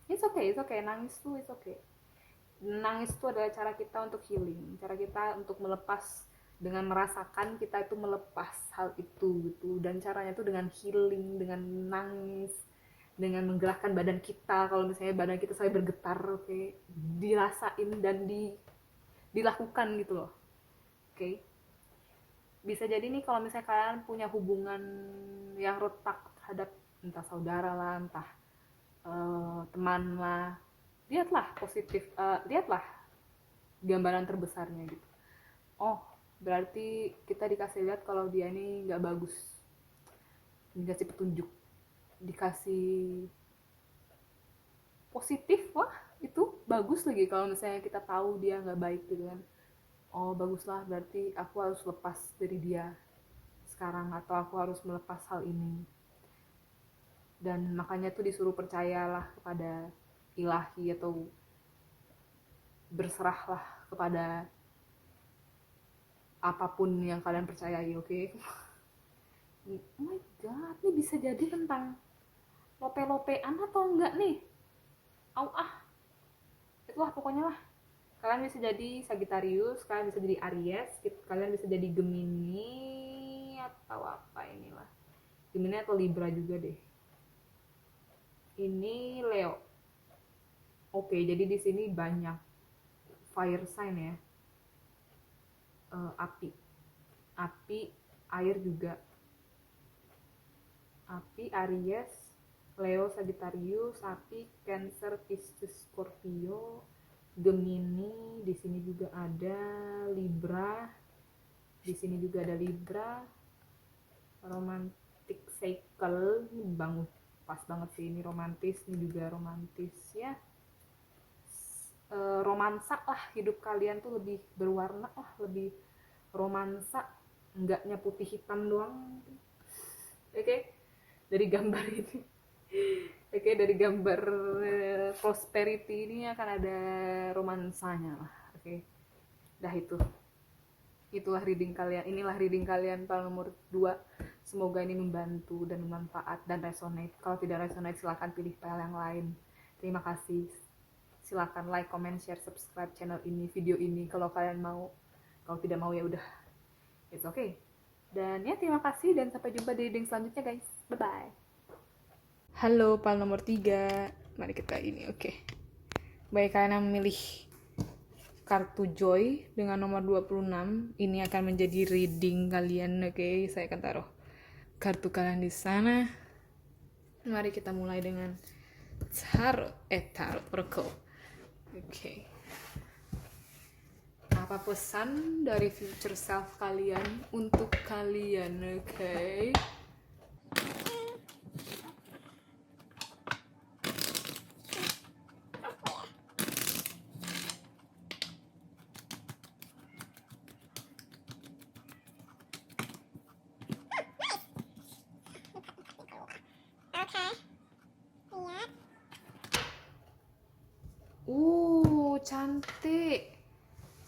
It's okay. Nangis tuh it's okay. Nangis itu adalah cara kita untuk healing, cara kita untuk melepas, dengan merasakan kita itu melepas hal itu gitu. Dan caranya itu dengan healing, dengan nangis, dengan menggerakkan badan kita. Kalau misalnya badan kita sampai bergetar, oke, dirasain dan dilakukan gitu loh. Oke. Bisa jadi nih kalau misalnya kalian punya hubungan yang retak terhadap entah saudara lah, entah teman lah, lihatlah positif, lihatlah gambaran terbesarnya gitu. Oh, berarti kita dikasih lihat kalau dia ini nggak bagus, dikasih petunjuk. dikasih positif, wah itu bagus lagi. Kalau misalnya kita tahu dia nggak baik gitu kan, oh baguslah, berarti aku harus lepas dari dia sekarang, atau aku harus melepas hal ini. Dan makanya tuh disuruh percayalah kepada ilahi, atau berserahlah kepada apapun yang kalian percayai, oke? Okay? Oh my god, ini bisa jadi tentang lope-lopean atau enggak nih? Itulah pokoknya lah. Kalian bisa jadi Sagittarius, kalian bisa jadi Aries, kalian bisa jadi Gemini atau apa inilah. Gemini atau Libra juga deh. Ini Leo. Oke, jadi di sini banyak fire sign ya. Api, air juga. Api, Aries, Leo, Sagittarius, api, Cancer, Pisces, Scorpio, Gemini, di sini juga ada Libra, di sini juga ada Libra, romantic cycle, ini bangun pas banget sih, ini romantis, ini juga romantis ya. Romansa lah, hidup kalian tuh lebih berwarna lah, lebih romansa, enggaknya putih hitam doang. Oke, dari gambar ini. Oke, dari gambar prosperity ini akan ada romansanya lah. Oke, dah itulah reading kalian. Inilah reading kalian para nomor 2. Semoga ini membantu dan bermanfaat dan resonate. Kalau tidak resonate silahkan pilih file yang lain. Terima kasih. Silahkan like, comment, share, subscribe channel ini, video ini kalau kalian mau. Kalau tidak mau ya udah, it's okay. Dan ya, terima kasih dan sampai jumpa di reading selanjutnya guys. Bye bye. Halo file nomor 3. Mari kita ini, oke. Baik, kalian yang memilih kartu joy dengan nomor 26, ini akan menjadi reading kalian, oke. Saya akan taruh kartu kalian di sana. Mari kita mulai dengan tarot oracle. Oke. Apa pesan dari future self kalian untuk kalian, oke?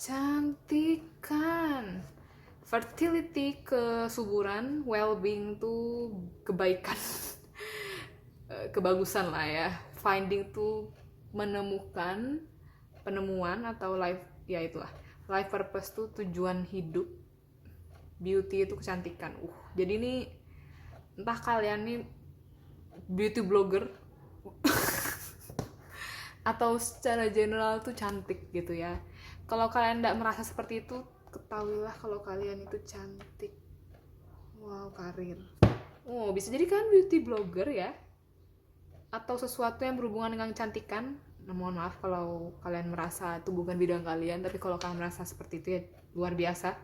Cantik kan. Fertility, kesuburan, well-being tuh kebaikan. Kebagusan lah ya. Finding tuh menemukan, penemuan atau life, ya itulah. Life purpose tuh tujuan hidup. Beauty itu kecantikan. Jadi ini entah kalian nih beauty blogger atau secara general tuh cantik gitu ya. Kalau kalian tidak merasa seperti itu, ketahuilah kalau kalian itu cantik. Wow, karir. Oh, bisa jadi kan beauty blogger ya, atau sesuatu yang berhubungan dengan kecantikan. Nah, mohon maaf kalau kalian merasa itu bukan bidang kalian, tapi kalau kalian merasa seperti itu ya luar biasa.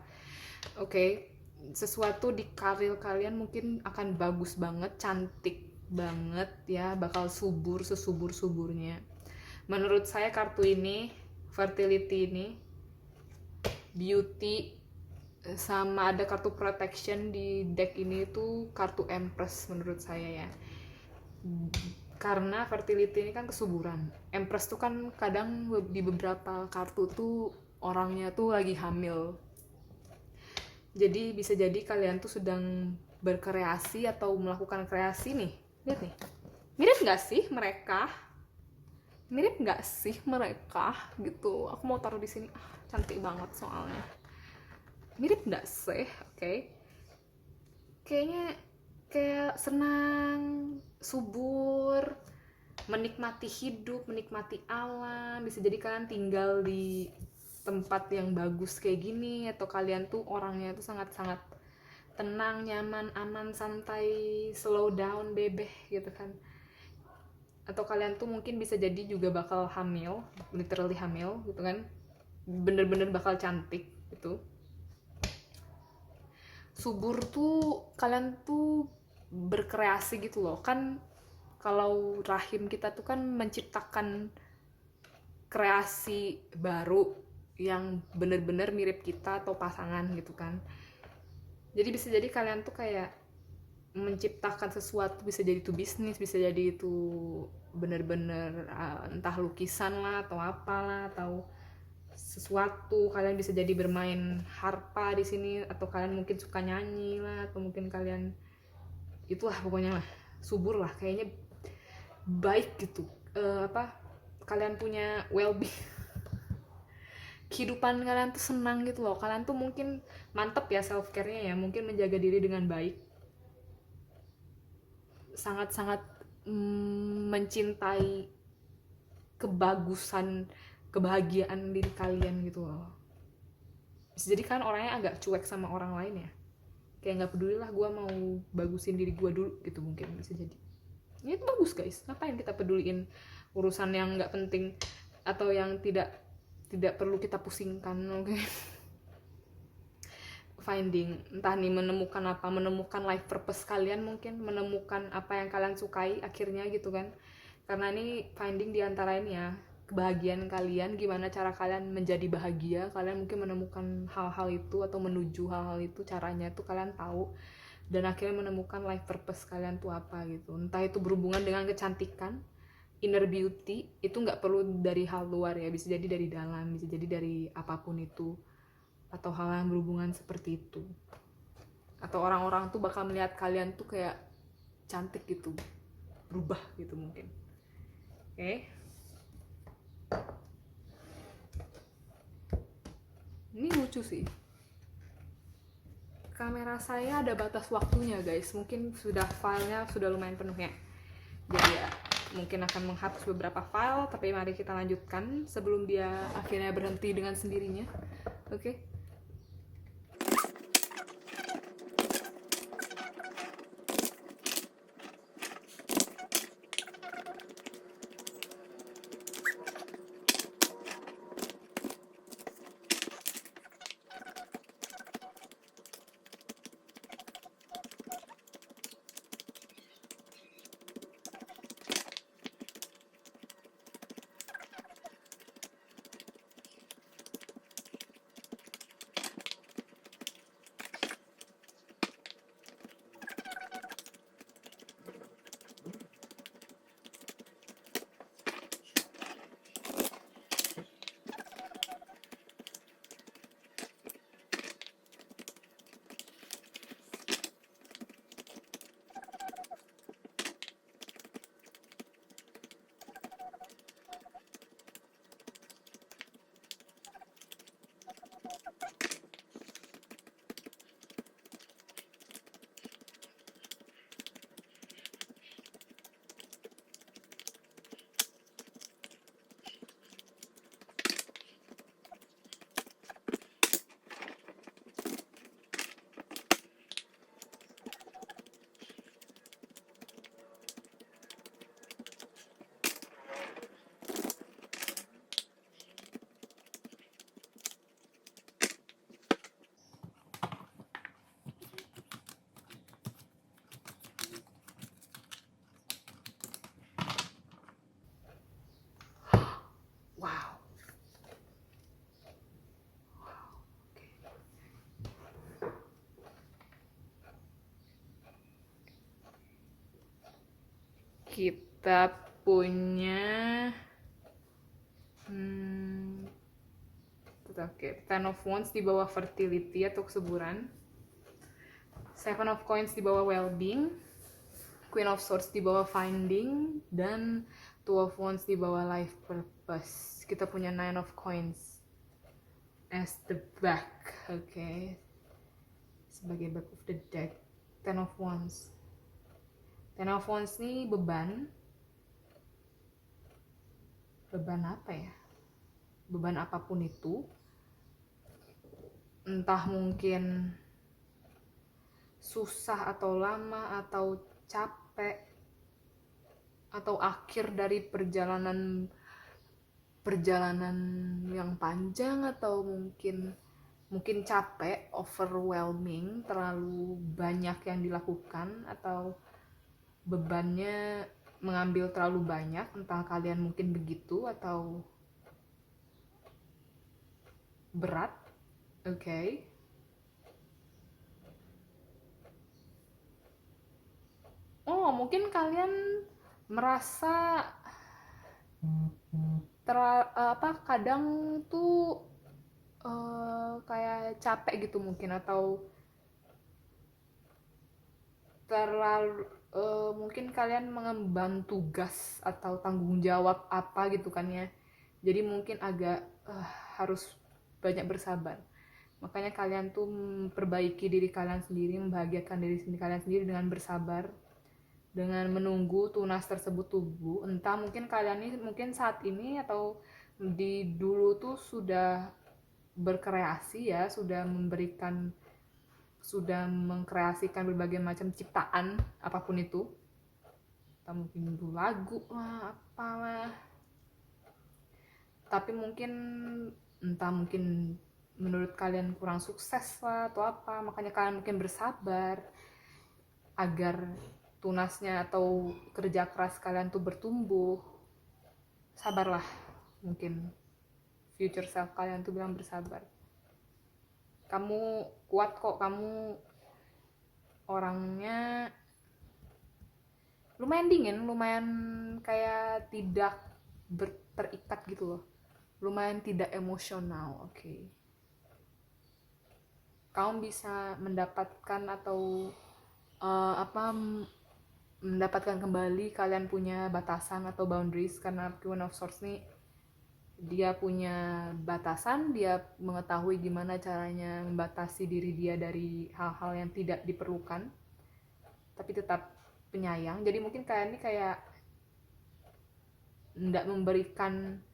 Oke, sesuatu di karir kalian mungkin akan bagus banget, cantik banget ya, bakal subur sesubur-suburnya. Menurut saya kartu ini, fertility ini, beauty, sama ada kartu protection di deck ini tuh kartu Empress menurut saya ya. Karena fertility ini kan kesuburan. Empress tuh kan kadang di beberapa kartu tuh orangnya tuh lagi hamil. Jadi bisa jadi kalian tuh sedang berkreasi atau melakukan kreasi nih. Lihat nih. Mirip nggak sih mereka? Mirip nggak sih mereka gitu? Aku mau taruh di sini. Cantik banget soalnya. Mirip nggak sih? Oke. Kayaknya kayak senang, subur, menikmati hidup, menikmati alam. Bisa jadi kalian tinggal di tempat yang bagus kayak gini, atau kalian tuh orangnya tuh sangat-sangat tenang, nyaman, aman, santai, slow down, bebeh gitu kan. Atau kalian tuh mungkin bisa jadi juga bakal hamil, literally hamil gitu kan, bener-bener bakal cantik gitu. Subur tuh kalian tuh berkreasi gitu loh kan. kalau rahim kita tuh kan menciptakan kreasi baru yang bener-bener mirip kita atau pasangan gitu kan. Jadi bisa jadi kalian tuh kayak menciptakan sesuatu, bisa jadi itu bisnis, bisa jadi itu bener-bener entah lukisan lah atau apalah, atau sesuatu. Kalian bisa jadi bermain harpa di sini, atau kalian mungkin suka nyanyi lah, atau mungkin kalian itulah pokoknya lah subur lah, kayaknya baik gitu. Kalian punya well-being, kehidupan kalian tuh senang gitu loh. Kalian tuh mungkin mantep ya self care-nya ya, mungkin menjaga diri dengan baik, sangat-sangat mencintai kebagusan, kebahagiaan diri kalian gitu loh. Bisa jadi kan orangnya agak cuek sama orang lain ya, kayak nggak peduli lah, gue mau bagusin diri gue dulu gitu, mungkin bisa jadi. Ya itu bagus guys, ngapain kita peduliin urusan yang nggak penting atau yang tidak perlu kita pusingkan. Oke. Finding, entah nih menemukan apa, menemukan life purpose kalian, mungkin menemukan apa yang kalian sukai akhirnya gitu kan. Karena ini finding diantara ini ya, kebahagiaan kalian, gimana cara kalian menjadi bahagia. Kalian mungkin menemukan hal-hal itu atau menuju hal-hal itu, caranya tuh kalian tahu, dan akhirnya menemukan life purpose kalian tuh apa gitu. Entah itu berhubungan dengan kecantikan, inner beauty, itu nggak perlu dari hal luar ya, bisa jadi dari dalam, bisa jadi dari apapun itu, atau hal yang berhubungan seperti itu. Atau orang-orang tuh bakal melihat kalian tuh kayak cantik gitu, berubah gitu mungkin. Oke. Ini lucu sih, kamera saya ada batas waktunya guys, mungkin sudah filenya sudah lumayan penuh ya, jadi ya mungkin akan menghapus beberapa file, tapi mari kita lanjutkan sebelum dia akhirnya berhenti dengan sendirinya. Oke. Wow. Kita punya oke, Ten of Wands di bawah fertility atau kesuburan, Seven of Coins di bawah well-being, Queen of Swords di bawah finding, dan Two of Wands di bawah life purpose. Kita punya Nine of Coins as the back, oke, sebagai back of the deck. Ten of Wands. Ten of Wands nih beban apa ya? Beban apapun itu, entah mungkin susah atau lama atau capek atau akhir dari perjalanan yang panjang, atau mungkin capek, overwhelming, terlalu banyak yang dilakukan, atau bebannya mengambil terlalu banyak, entah kalian mungkin begitu atau berat. Oke. Oh, mungkin kalian merasa kadang tuh kayak capek gitu mungkin, atau terlalu mungkin kalian mengemban tugas atau tanggung jawab apa gitu kan ya. Jadi mungkin agak harus banyak bersabar. Makanya kalian tuh memperbaiki diri kalian sendiri, membahagiakan diri kalian sendiri dengan bersabar, dengan menunggu tunas tersebut tumbuh. Entah mungkin kalian ini mungkin saat ini atau di dulu tuh sudah berkreasi ya, sudah mengkreasikan berbagai macam ciptaan apapun itu, atau mungkin lagu lah, apalah. Tapi mungkin entah mungkin menurut kalian kurang sukses lah atau apa, makanya kalian mungkin bersabar agar tunasnya atau kerja keras kalian tuh bertumbuh. Sabarlah, mungkin future self kalian tuh bilang bersabar. Kamu kuat kok, kamu orangnya lumayan dingin, lumayan kayak tidak terikat gitu loh, lumayan tidak emosional. Oke. Kamu bisa mendapatkan atau mendapatkan kembali kalian punya batasan atau boundaries, karena Queen of Swords nih dia punya batasan, dia mengetahui gimana caranya membatasi diri dia dari hal-hal yang tidak diperlukan tapi tetap penyayang. Jadi mungkin kalian ini kayak tidak memberikan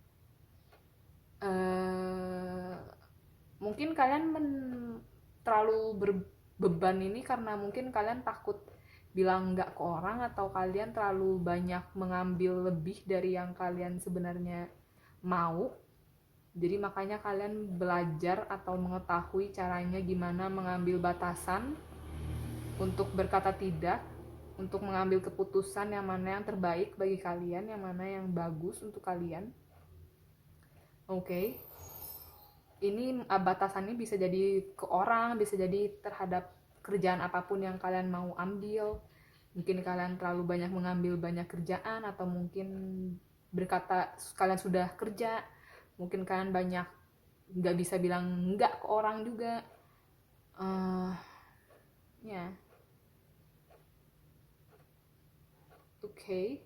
mungkin kalian terlalu berbeban ini karena mungkin kalian takut bilang enggak ke orang, atau kalian terlalu banyak mengambil lebih dari yang kalian sebenarnya mau. Jadi makanya kalian belajar atau mengetahui caranya gimana mengambil batasan untuk berkata tidak, untuk mengambil keputusan yang mana yang terbaik bagi kalian, yang mana yang bagus untuk kalian. Oke. Ini batasannya bisa jadi ke orang, bisa jadi terhadap kerjaan apapun yang kalian mau ambil. Mungkin kalian terlalu banyak mengambil banyak kerjaan, atau mungkin berkata kalian sudah kerja, mungkin kalian banyak nggak bisa bilang nggak ke orang juga. Ya. Oke.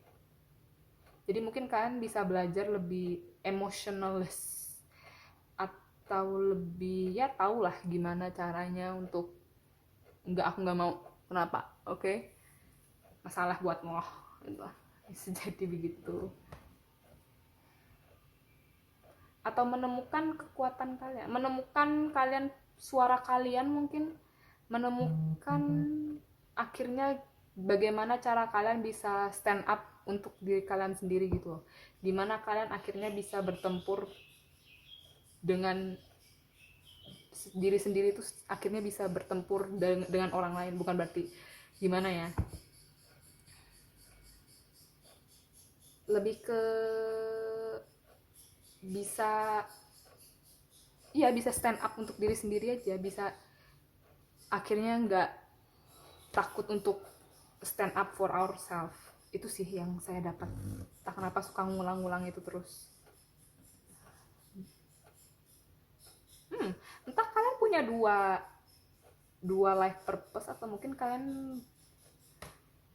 Jadi mungkin kalian bisa belajar lebih emotionless, atau lebih ya tau lah gimana caranya untuk aku nggak mau, kenapa. Oke. Masalah buat lo gitu. Bisa jadi begitu. Atau menemukan kekuatan kalian, menemukan kalian suara kalian, mungkin menemukan akhirnya bagaimana cara kalian bisa stand up untuk diri kalian sendiri gitu loh. Gimana kalian akhirnya bisa bertempur dengan diri sendiri, itu akhirnya bisa bertempur dengan orang lain. Bukan berarti gimana ya, lebih ke bisa stand up untuk diri sendiri aja, bisa akhirnya nggak takut untuk stand up for ourselves. Itu sih yang saya dapat. Tak kenapa suka ngulang-ngulang itu terus. Entah kalian punya dua life purpose, atau mungkin kalian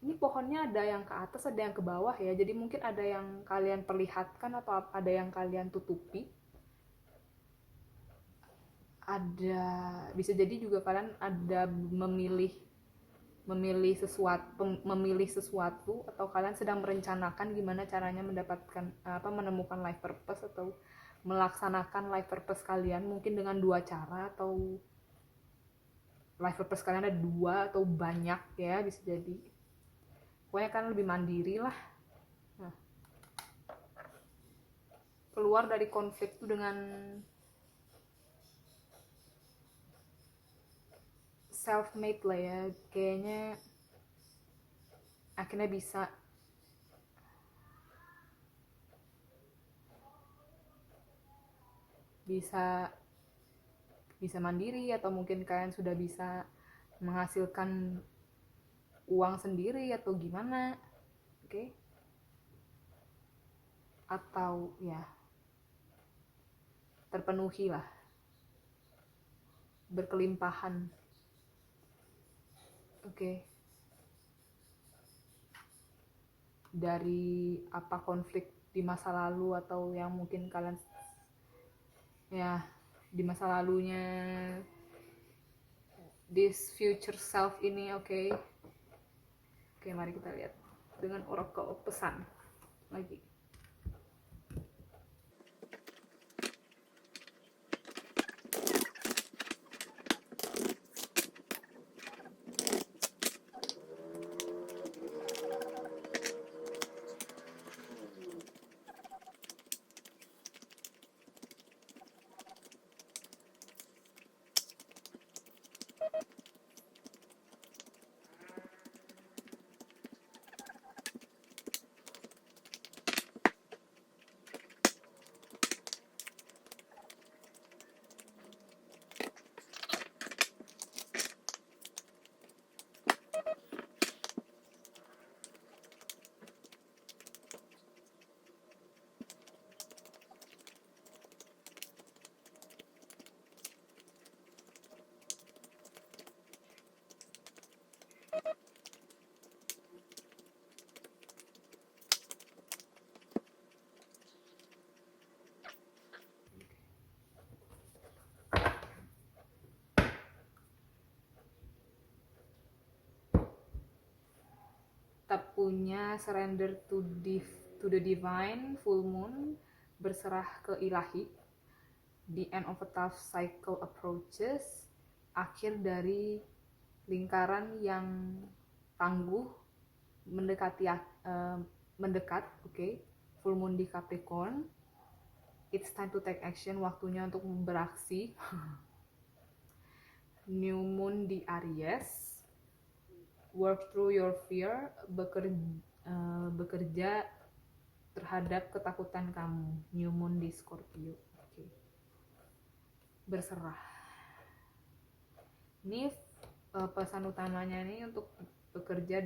ini pohonnya ada yang ke atas, ada yang ke bawah ya. Jadi mungkin ada yang kalian perlihatkan atau ada yang kalian tutupi. Bisa jadi juga kalian ada memilih sesuatu, atau kalian sedang merencanakan gimana caranya menemukan life purpose atau melaksanakan life purpose kalian, mungkin dengan dua cara, atau life purpose kalian ada dua atau banyak ya, bisa jadi. Pokoknya kalian lebih mandiri lah. Nah, keluar dari konflik itu dengan self-made lah ya, kayaknya akhirnya bisa bisa bisa mandiri, atau mungkin kalian sudah bisa menghasilkan uang sendiri atau gimana, oke? Atau ya terpenuhi lah, berkelimpahan, oke? Dari apa konflik di masa lalu atau yang mungkin kalian ya di masa lalunya this future self ini, oke? Oke, mari kita lihat dengan oracle pesan lagi. Kita punya surrender to the divine, full moon, berserah ke ilahi, the end of a tough cycle approaches, akhir dari lingkaran yang tangguh mendekati mendekat, oke? Full moon di Capricorn, it's time to take action, waktunya untuk beraksi. New moon di Aries, work through your fear, bekerja terhadap ketakutan kamu. New moon di Scorpio, oke. Berserah. Ini pesan utamanya nih untuk bekerja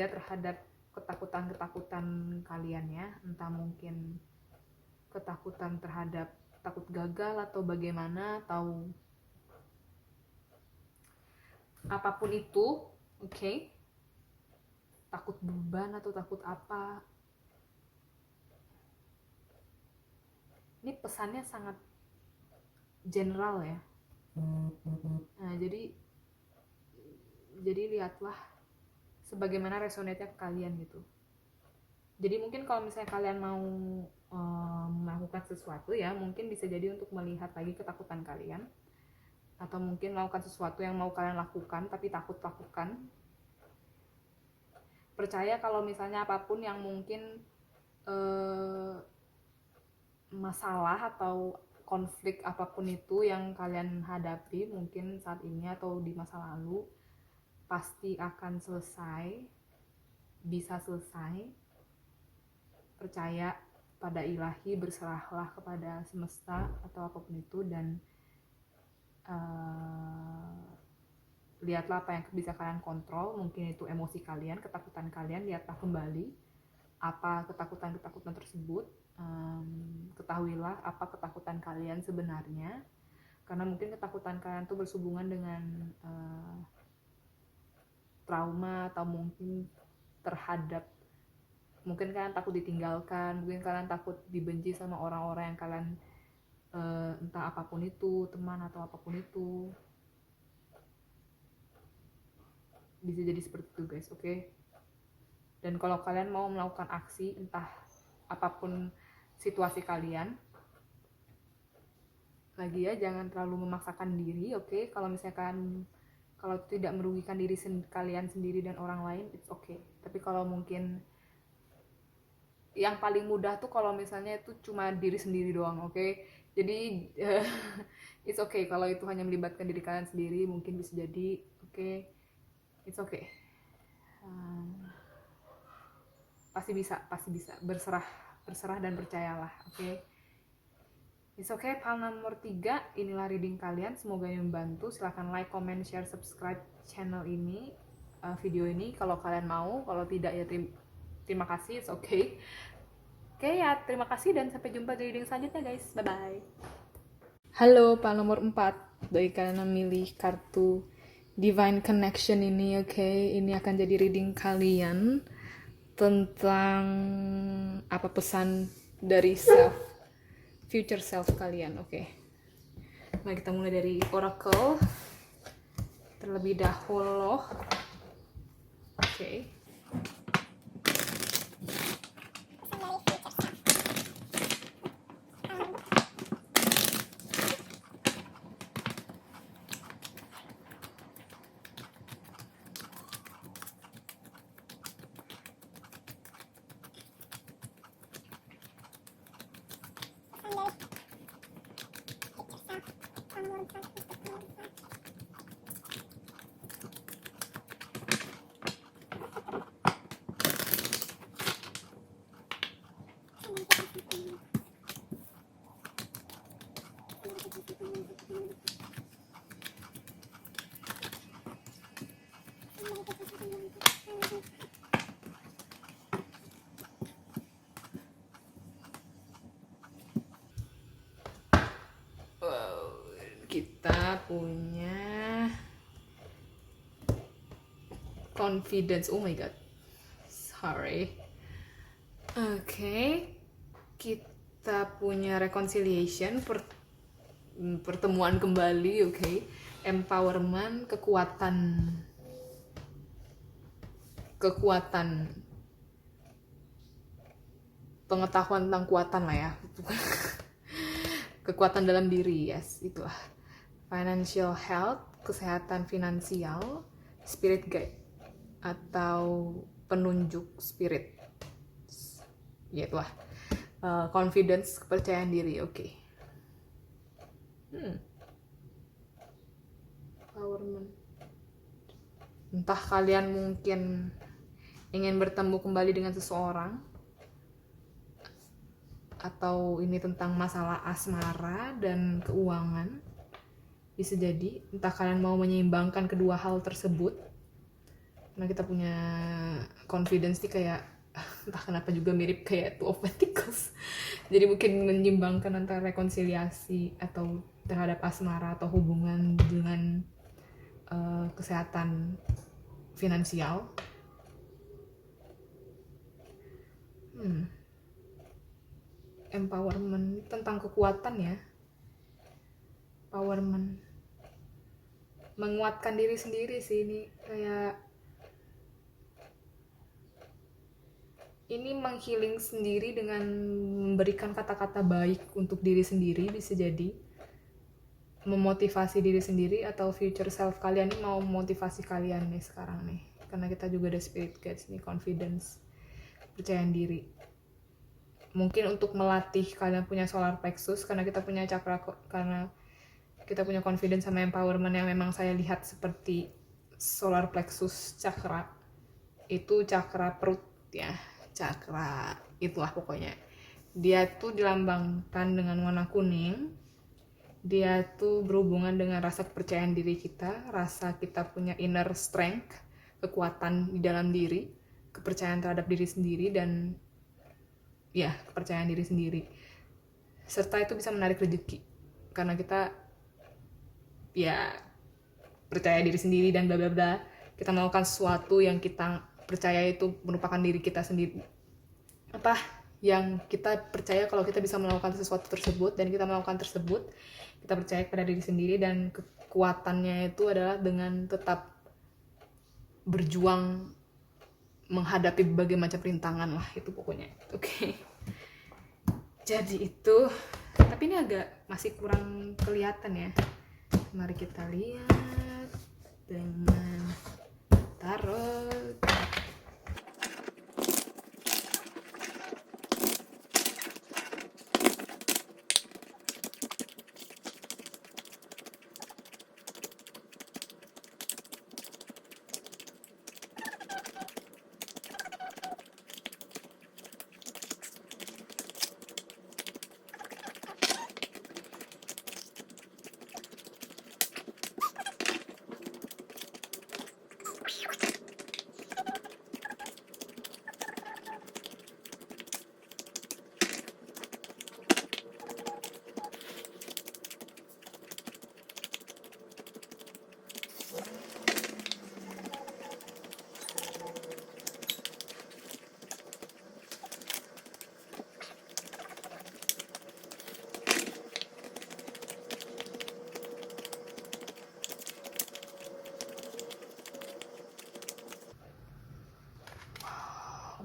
terhadap ketakutan kalian ya, entah mungkin ketakutan terhadap takut gagal atau bagaimana, atau apapun itu, oke? Takut beban atau takut apa. Ini pesannya sangat general ya. Nah, jadi lihatlah sebagaimana resonate-nya ke kalian gitu. Jadi mungkin kalau misalnya kalian mau melakukan sesuatu ya, mungkin bisa jadi untuk melihat lagi ketakutan kalian, atau mungkin melakukan sesuatu yang mau kalian lakukan tapi takut lakukan. Percaya kalau misalnya apapun yang mungkin masalah atau konflik apapun itu yang kalian hadapi mungkin saat ini atau di masa lalu, pasti akan selesai, bisa selesai. Percaya pada ilahi, berserahlah kepada semesta atau apapun itu, dan lihatlah apa yang bisa kalian kontrol. Mungkin itu emosi kalian, ketakutan kalian, lihatlah kembali apa ketakutan tersebut. Ketahuilah apa ketakutan kalian sebenarnya, karena mungkin ketakutan kalian itu bersubungan dengan trauma, atau mungkin terhadap, mungkin kalian takut ditinggalkan, mungkin kalian takut dibenci sama orang-orang yang kalian entah apapun itu, teman atau apapun itu, bisa jadi seperti itu guys, oke? Dan kalau kalian mau melakukan aksi entah apapun situasi kalian, lagi ya jangan terlalu memaksakan diri, oke? Kalau misalkan kalau tidak merugikan diri kalian sendiri dan orang lain, it's okay. Tapi kalau mungkin yang paling mudah tuh kalau misalnya itu cuma diri sendiri doang, oke? Jadi it's okay kalau itu hanya melibatkan diri kalian sendiri, mungkin bisa jadi, oke? It's okay. Pasti bisa berserah dan percayalah, oke? It's okay, pile nomor 3, inilah reading kalian. Semoga ini membantu. Silahkan like, comment, share, subscribe channel ini, video ini kalau kalian mau. Kalau tidak ya terima kasih, it's okay. Oke ya, terima kasih dan sampai jumpa di reading selanjutnya guys. Bye-bye. Halo, pile nomor 4. Bagi kalian yang milih kartu Divine Connection ini, oke. Ini akan jadi reading kalian tentang apa pesan dari future self kalian, oke. Mari kita mulai dari Oracle terlebih dahulu, oke. Kita punya confidence. Oh my god, sorry. Oke, kita punya reconciliation, pertemuan kembali, oke. Empowerment, kekuatan pengetahuan tentang kuatan lah ya. Kekuatan dalam diri, yes, itulah. Financial health, kesehatan finansial, spirit guide atau penunjuk spirit, ya itulah. Confidence, kepercayaan diri, oke. Empowerment, entah kalian mungkin ingin bertemu kembali dengan seseorang, atau ini tentang masalah asmara dan keuangan, bisa jadi. Entah kalian mau menyeimbangkan kedua hal tersebut, karena kita punya confidence nih kayak entah kenapa juga mirip kayak Two of Pentacles. Jadi mungkin menyeimbangkan antara rekonsiliasi atau terhadap asmara atau hubungan dengan kesehatan finansial. Empowerment tentang kekuatan ya. Empowerment, menguatkan diri sendiri sih ini, kayak ini menghealing sendiri dengan memberikan kata-kata baik untuk diri sendiri, bisa jadi memotivasi diri sendiri, atau future self kalian ini mau memotivasi kalian nih sekarang nih, karena kita juga ada spirit guides nih, confidence, percayaan diri. Mungkin untuk melatih kalian punya solar plexus, karena kita punya chakra, karena kita punya confidence sama empowerment yang memang saya lihat seperti solar plexus chakra, itu chakra perut ya, chakra itulah pokoknya. Dia tuh dilambangkan dengan warna kuning. Dia tuh berhubungan dengan rasa kepercayaan diri kita, rasa kita punya inner strength, kekuatan di dalam diri, kepercayaan terhadap diri sendiri, dan ya, kepercayaan diri sendiri. Serta itu bisa menarik rezeki, karena kita ya percaya diri sendiri dan bla bla bla. Kita melakukan sesuatu yang kita percaya itu merupakan diri kita sendiri. Apa yang kita percaya kalau kita bisa melakukan sesuatu tersebut, dan kita melakukan tersebut, kita percaya kepada diri sendiri, dan kekuatannya itu adalah dengan tetap berjuang menghadapi berbagai macam rintangan lah, itu pokoknya. Oke. Jadi itu, tapi ini agak masih kurang kelihatan ya. Mari kita lihat dengan tarot.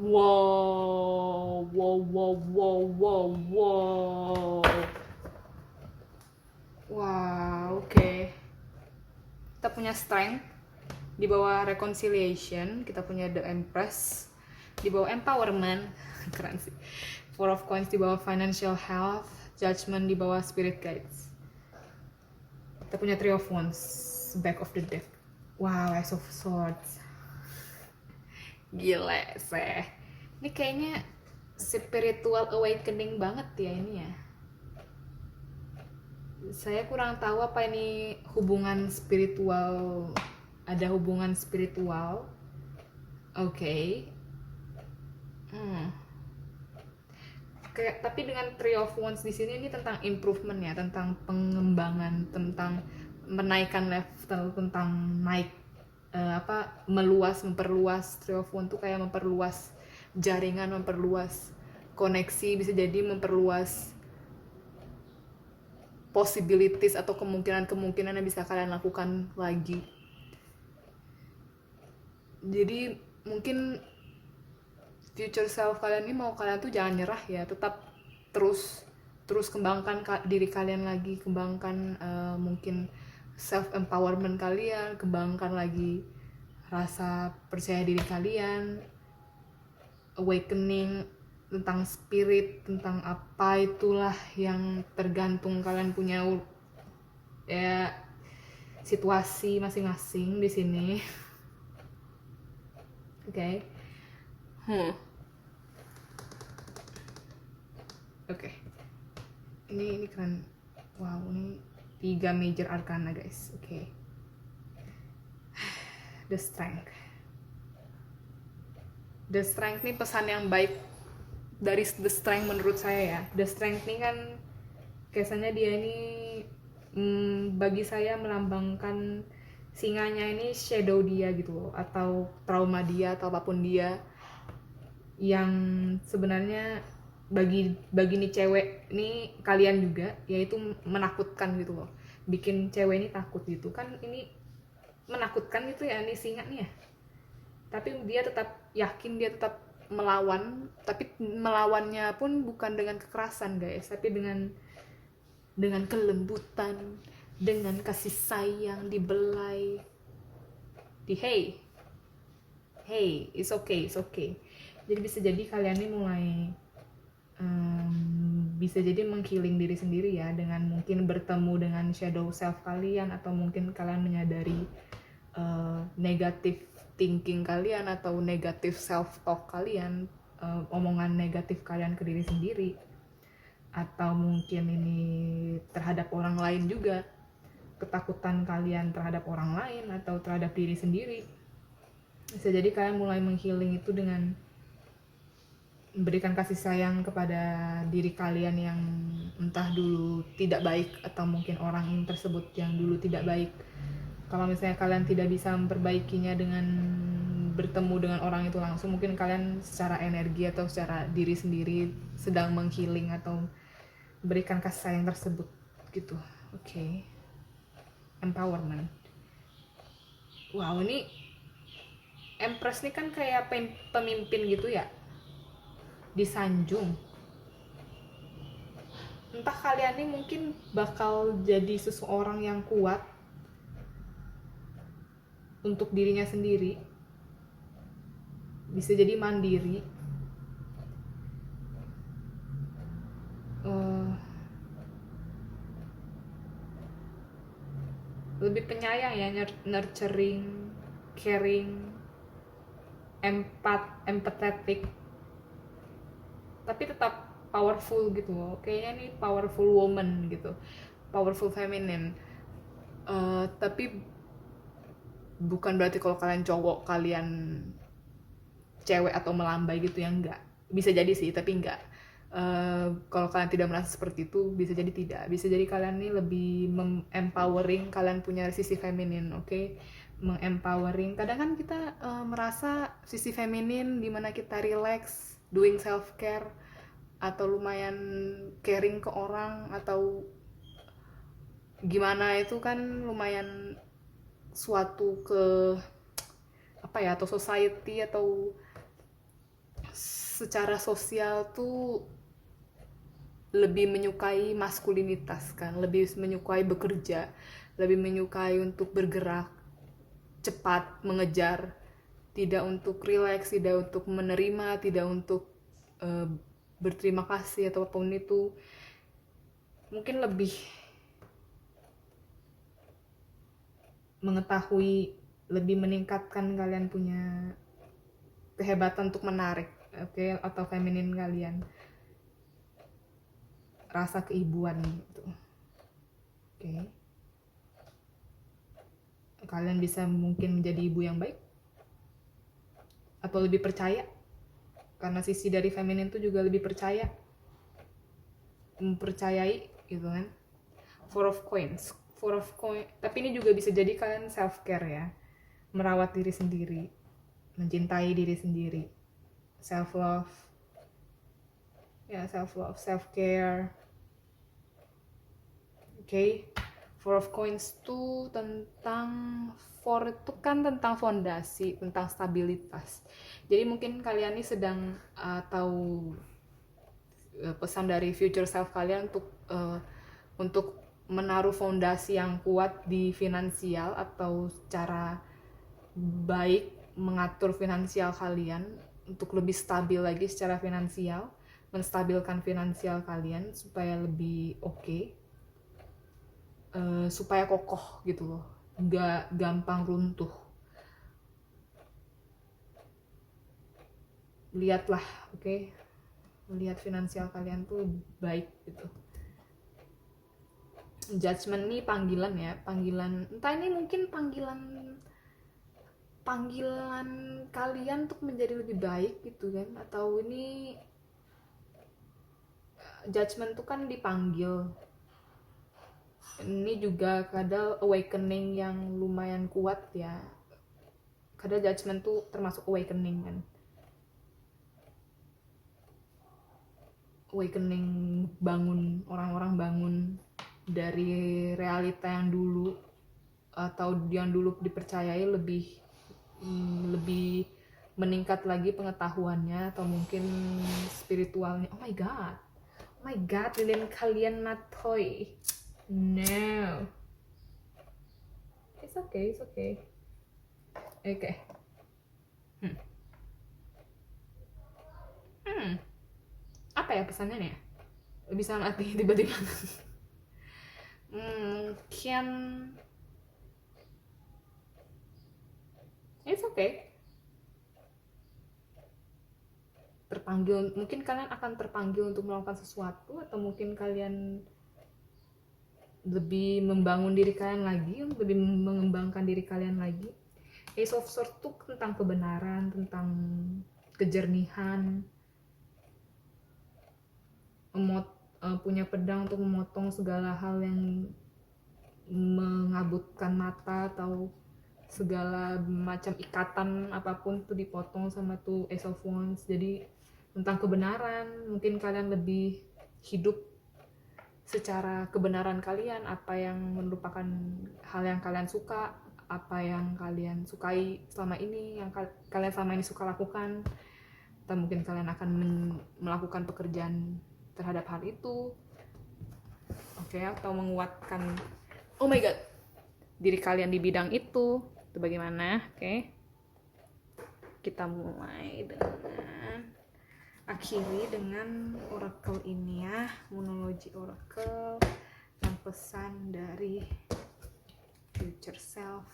Wow, wow, wow, wow, wow, wow. Wow, oke. Kita punya strength di bawah reconciliation, kita punya the empress di bawah empowerment, keren sih. Four of coins di bawah financial health, judgment di bawah spirit guides. Kita punya three of wands, back of the deck. Wow, ace of swords. Gila sih. Ini kayaknya spiritual awakening banget ya ini ya. Saya kurang tahu apa ini hubungan spiritual, ada hubungan spiritual. Oke. Tapi dengan Three of Wands di sini ini tentang improvement ya, tentang pengembangan, tentang menaikkan level, tentang naik meluas, memperluas. Three of Wands tuh kayak memperluas jaringan, memperluas koneksi, bisa jadi memperluas possibilities atau kemungkinan-kemungkinan yang bisa kalian lakukan lagi. Jadi mungkin future self kalian ini mau kalian tuh jangan nyerah ya, tetap terus kembangkan diri kalian lagi, kembangkan mungkin self empowerment kalian, kembangkan lagi rasa percaya diri kalian, awakening tentang spirit, tentang apa itulah yang tergantung kalian punya ya situasi masing-masing di sini. Oke. Oke. Ini keren. Wow, ini 3 major arcana guys. Oke. The strength. The strength ini pesan yang baik dari the strength menurut saya ya. The strength ini kan kesannya dia ini bagi saya melambangkan singanya ini shadow dia gitu loh, atau trauma dia atau apapun dia yang sebenarnya bagi nih cewek ini kalian juga, yaitu menakutkan gitu loh, bikin cewek ini takut gitu kan, ini menakutkan gitu ya, ini singa nih ya, tapi dia tetap yakin, dia tetap melawan, tapi melawannya pun bukan dengan kekerasan guys, tapi dengan kelembutan, dengan kasih sayang, dibelai, di hey it's okay. Jadi bisa jadi kalian ini mulai bisa jadi menghealing diri sendiri ya, dengan mungkin bertemu dengan shadow self kalian, atau mungkin kalian menyadari negative thinking kalian atau negative self talk kalian, omongan negatif kalian ke diri sendiri, atau mungkin ini terhadap orang lain juga, ketakutan kalian terhadap orang lain atau terhadap diri sendiri. Bisa jadi kalian mulai menghealing itu dengan memberikan kasih sayang kepada diri kalian yang entah dulu tidak baik, atau mungkin orang tersebut yang dulu tidak baik. Kalau misalnya kalian tidak bisa memperbaikinya dengan bertemu dengan orang itu langsung, mungkin kalian secara energi atau secara diri sendiri sedang menghealing atau berikan kasih sayang tersebut gitu. Oke. Empowerment. Wow, ini Empress ini kan kayak pemimpin gitu ya, disanjung. Entah kalian ini mungkin bakal jadi seseorang yang kuat untuk dirinya sendiri, bisa jadi mandiri, lebih penyayang ya, nurturing, caring, empathetic, tapi tetap powerful gitu loh. Kayaknya nih powerful woman gitu, powerful feminine. Tapi bukan berarti kalau kalian cowok kalian cewek atau melambai gitu ya, enggak. Bisa jadi sih, tapi enggak. Kalau kalian tidak merasa seperti itu, bisa jadi tidak. Bisa jadi kalian nih lebih empowering, kalian punya sisi feminin, oke? Mengempowering. Kadang kan kita merasa sisi feminin dimana kita relax, doing self care, atau lumayan caring ke orang, atau gimana, itu kan lumayan suatu ke apa ya, atau society atau secara sosial tuh lebih menyukai maskulinitas kan, lebih menyukai bekerja, lebih menyukai untuk bergerak cepat, mengejar, tidak untuk rileks, tidak untuk menerima, tidak untuk berterima kasih atau apapun itu. Mungkin lebih mengetahui, lebih meningkatkan kalian punya kehebatan untuk menarik, oke, atau feminin kalian, rasa keibuan gitu, oke. Kalian bisa mungkin menjadi ibu yang baik atau lebih percaya, karena sisi dari feminin itu juga lebih percaya, mempercayai gitu kan. Four of coins, tapi ini juga bisa jadi kalian self care ya, merawat diri sendiri, mencintai diri sendiri, self love ya, self care, oke. Four of coins tuh tentang, four itu kan tentang fondasi, tentang stabilitas. Jadi mungkin kalian ini sedang tahu pesan dari future self kalian untuk menaruh fondasi yang kuat di finansial, atau secara baik mengatur finansial kalian untuk lebih stabil lagi secara finansial, menstabilkan finansial kalian supaya lebih oke, supaya kokoh gitu loh, nggak gampang runtuh. Lihatlah, oke, lihat finansial kalian tuh baik gitu. Judgment nih panggilan ya, panggilan, entah ini mungkin panggilan kalian untuk menjadi lebih baik gitu kan, atau ini judgment tuh kan dipanggil. Ini juga kadang awakening yang lumayan kuat ya, kadang judgment tuh termasuk awakening kan, awakening, bangun, orang-orang bangun dari realita yang dulu, atau yang dulu dipercayai, lebih meningkat lagi pengetahuannya, atau mungkin spiritualnya. Oh my god, lilin kalian matoy. No, it's okay oke. Apa ya pesannya nih ya, bisa mati tiba-tiba. Mungkin it's okay, terpanggil, mungkin kalian akan terpanggil untuk melakukan sesuatu, atau mungkin kalian lebih membangun diri kalian lagi, lebih mengembangkan diri kalian lagi. Ace of Swords tuh tentang kebenaran, tentang kejernihan, punya pedang untuk memotong segala hal yang mengabutkan mata, atau segala macam ikatan apapun tuh dipotong sama tuh Ace of Wands. Jadi tentang kebenaran, mungkin kalian lebih hidup secara kebenaran kalian, apa yang merupakan hal yang kalian suka, apa yang kalian sukai selama ini, yang kalian selama ini suka lakukan, atau mungkin kalian akan melakukan pekerjaan terhadap hal itu, oke, atau menguatkan, oh my god, diri kalian di bidang itu bagaimana, oke. Kita mulai dengan akhiri dengan oracle ini ya, monologi oracle, yang pesan dari future self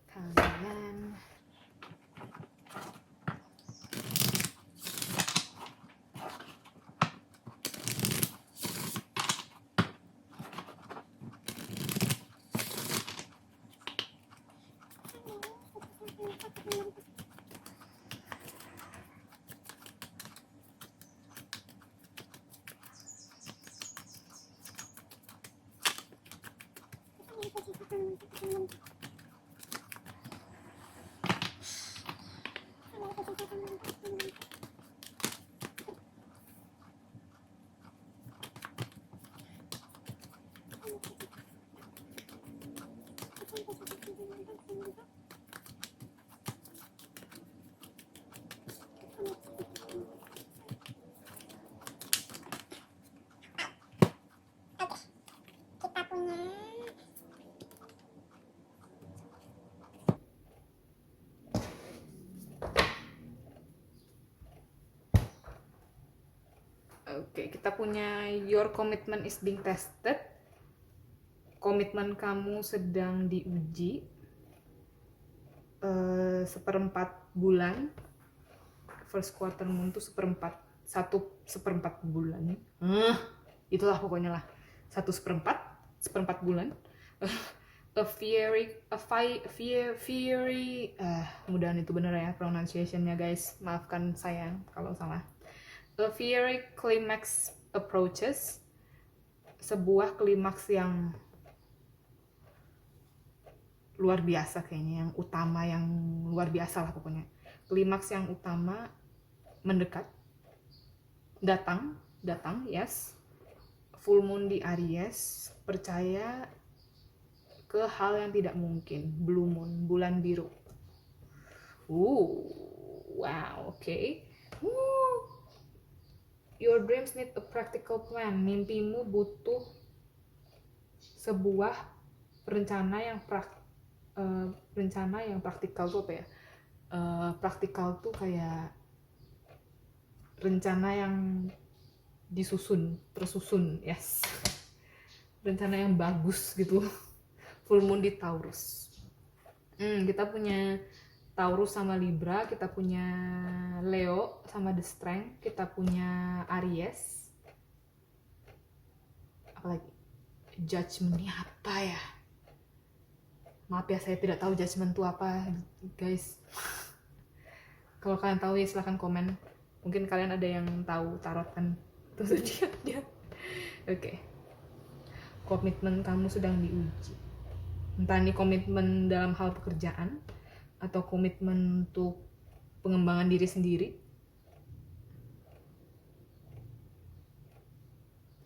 kalian. kita punya your commitment is being tested. Komitmen kamu sedang diuji. 1/4 bulan. First quarter moon tuh 1/4 bulan. Itulah pokoknya lah. 1/4 bulan. Mudahan itu bener ya pronunciation-nya guys. Maafkan saya kalau salah. A fiery climax approaches. Sebuah klimaks yang luar biasa kayaknya, yang utama, yang luar biasa lah pokoknya. Klimaks yang utama mendekat. Datang, yes. Full moon di Aries, percaya ke hal yang tidak mungkin. Blue moon, bulan biru. Wow, okay. Your dreams need a practical plan. Mimpimu butuh sebuah rencana yang praktikal tuh apa ya? Praktikal tuh kayak rencana yang tersusun, yes. Rencana yang bagus gitu. Full moon di Taurus. Kita punya Taurus sama Libra, kita punya Leo sama The Strength, kita punya Aries. Apalagi? Judgment ini apa ya? Maaf ya, saya tidak tahu judgment itu apa, guys. Kalau kalian tahu ya silahkan komen. Mungkin kalian ada yang tahu tarot kan? Itu saja. Oke. Komitmen kamu sedang diuji. Entah ini komitmen dalam hal pekerjaan atau komitmen untuk pengembangan diri sendiri.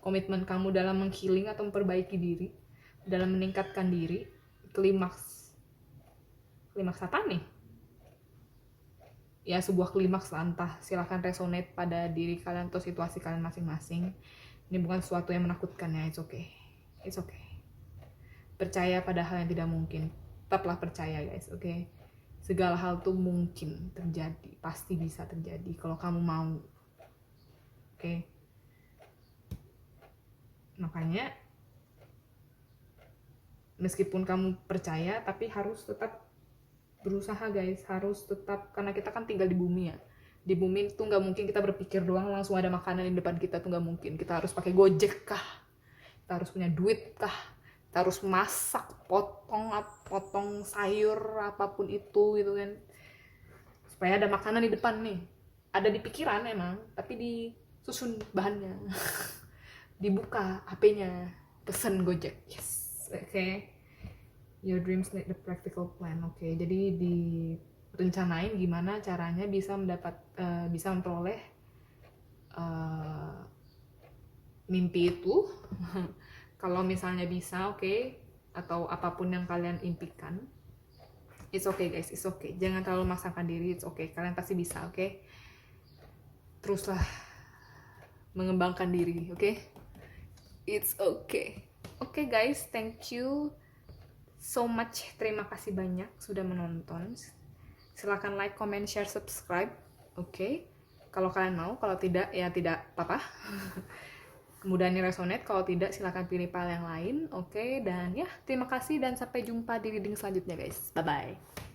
Komitmen kamu dalam menghealing atau memperbaiki diri, dalam meningkatkan diri. Klimaks apa nih? Ya sebuah klimaks lah, entah silahkan resonate pada diri kalian atau situasi kalian masing-masing. Ini bukan sesuatu yang menakutkan ya, it's okay. Percaya pada hal yang tidak mungkin, tetaplah percaya guys, oke? Segala hal tuh mungkin terjadi, pasti bisa terjadi kalau kamu mau, oke? Makanya meskipun kamu percaya, tapi harus tetap berusaha guys, harus tetap, karena kita kan tinggal di bumi ya. Di bumi itu nggak mungkin kita berpikir doang langsung ada makanan di depan kita, tuh nggak mungkin. Kita harus pakai Gojek kah? Kita harus punya duit kah? Kita harus masak, potong sayur apapun itu gitu kan, supaya ada makanan di depan nih. Ada di pikiran emang, tapi disusun bahannya. Dibuka HP-nya, pesen Gojek, yes. Oke. Your dreams need the practical plan. Oke. Jadi direncanain gimana caranya bisa memperoleh mimpi itu. Kalau misalnya bisa, oke. Atau apapun yang kalian impikan, it's okay guys, it's okay. Jangan terlalu memaksakan diri, it's okay. Kalian pasti bisa, oke. Teruslah mengembangkan diri, oke. It's okay. Oke guys, thank you so much. Terima kasih banyak sudah menonton. Silahkan like, comment, share, subscribe. Oke. Kalau kalian mau, kalau tidak ya tidak apa-apa. Kemudian ini resonate, kalau tidak silahkan pilih file yang lain. Oke, dan ya terima kasih dan sampai jumpa di reading selanjutnya guys. Bye-bye.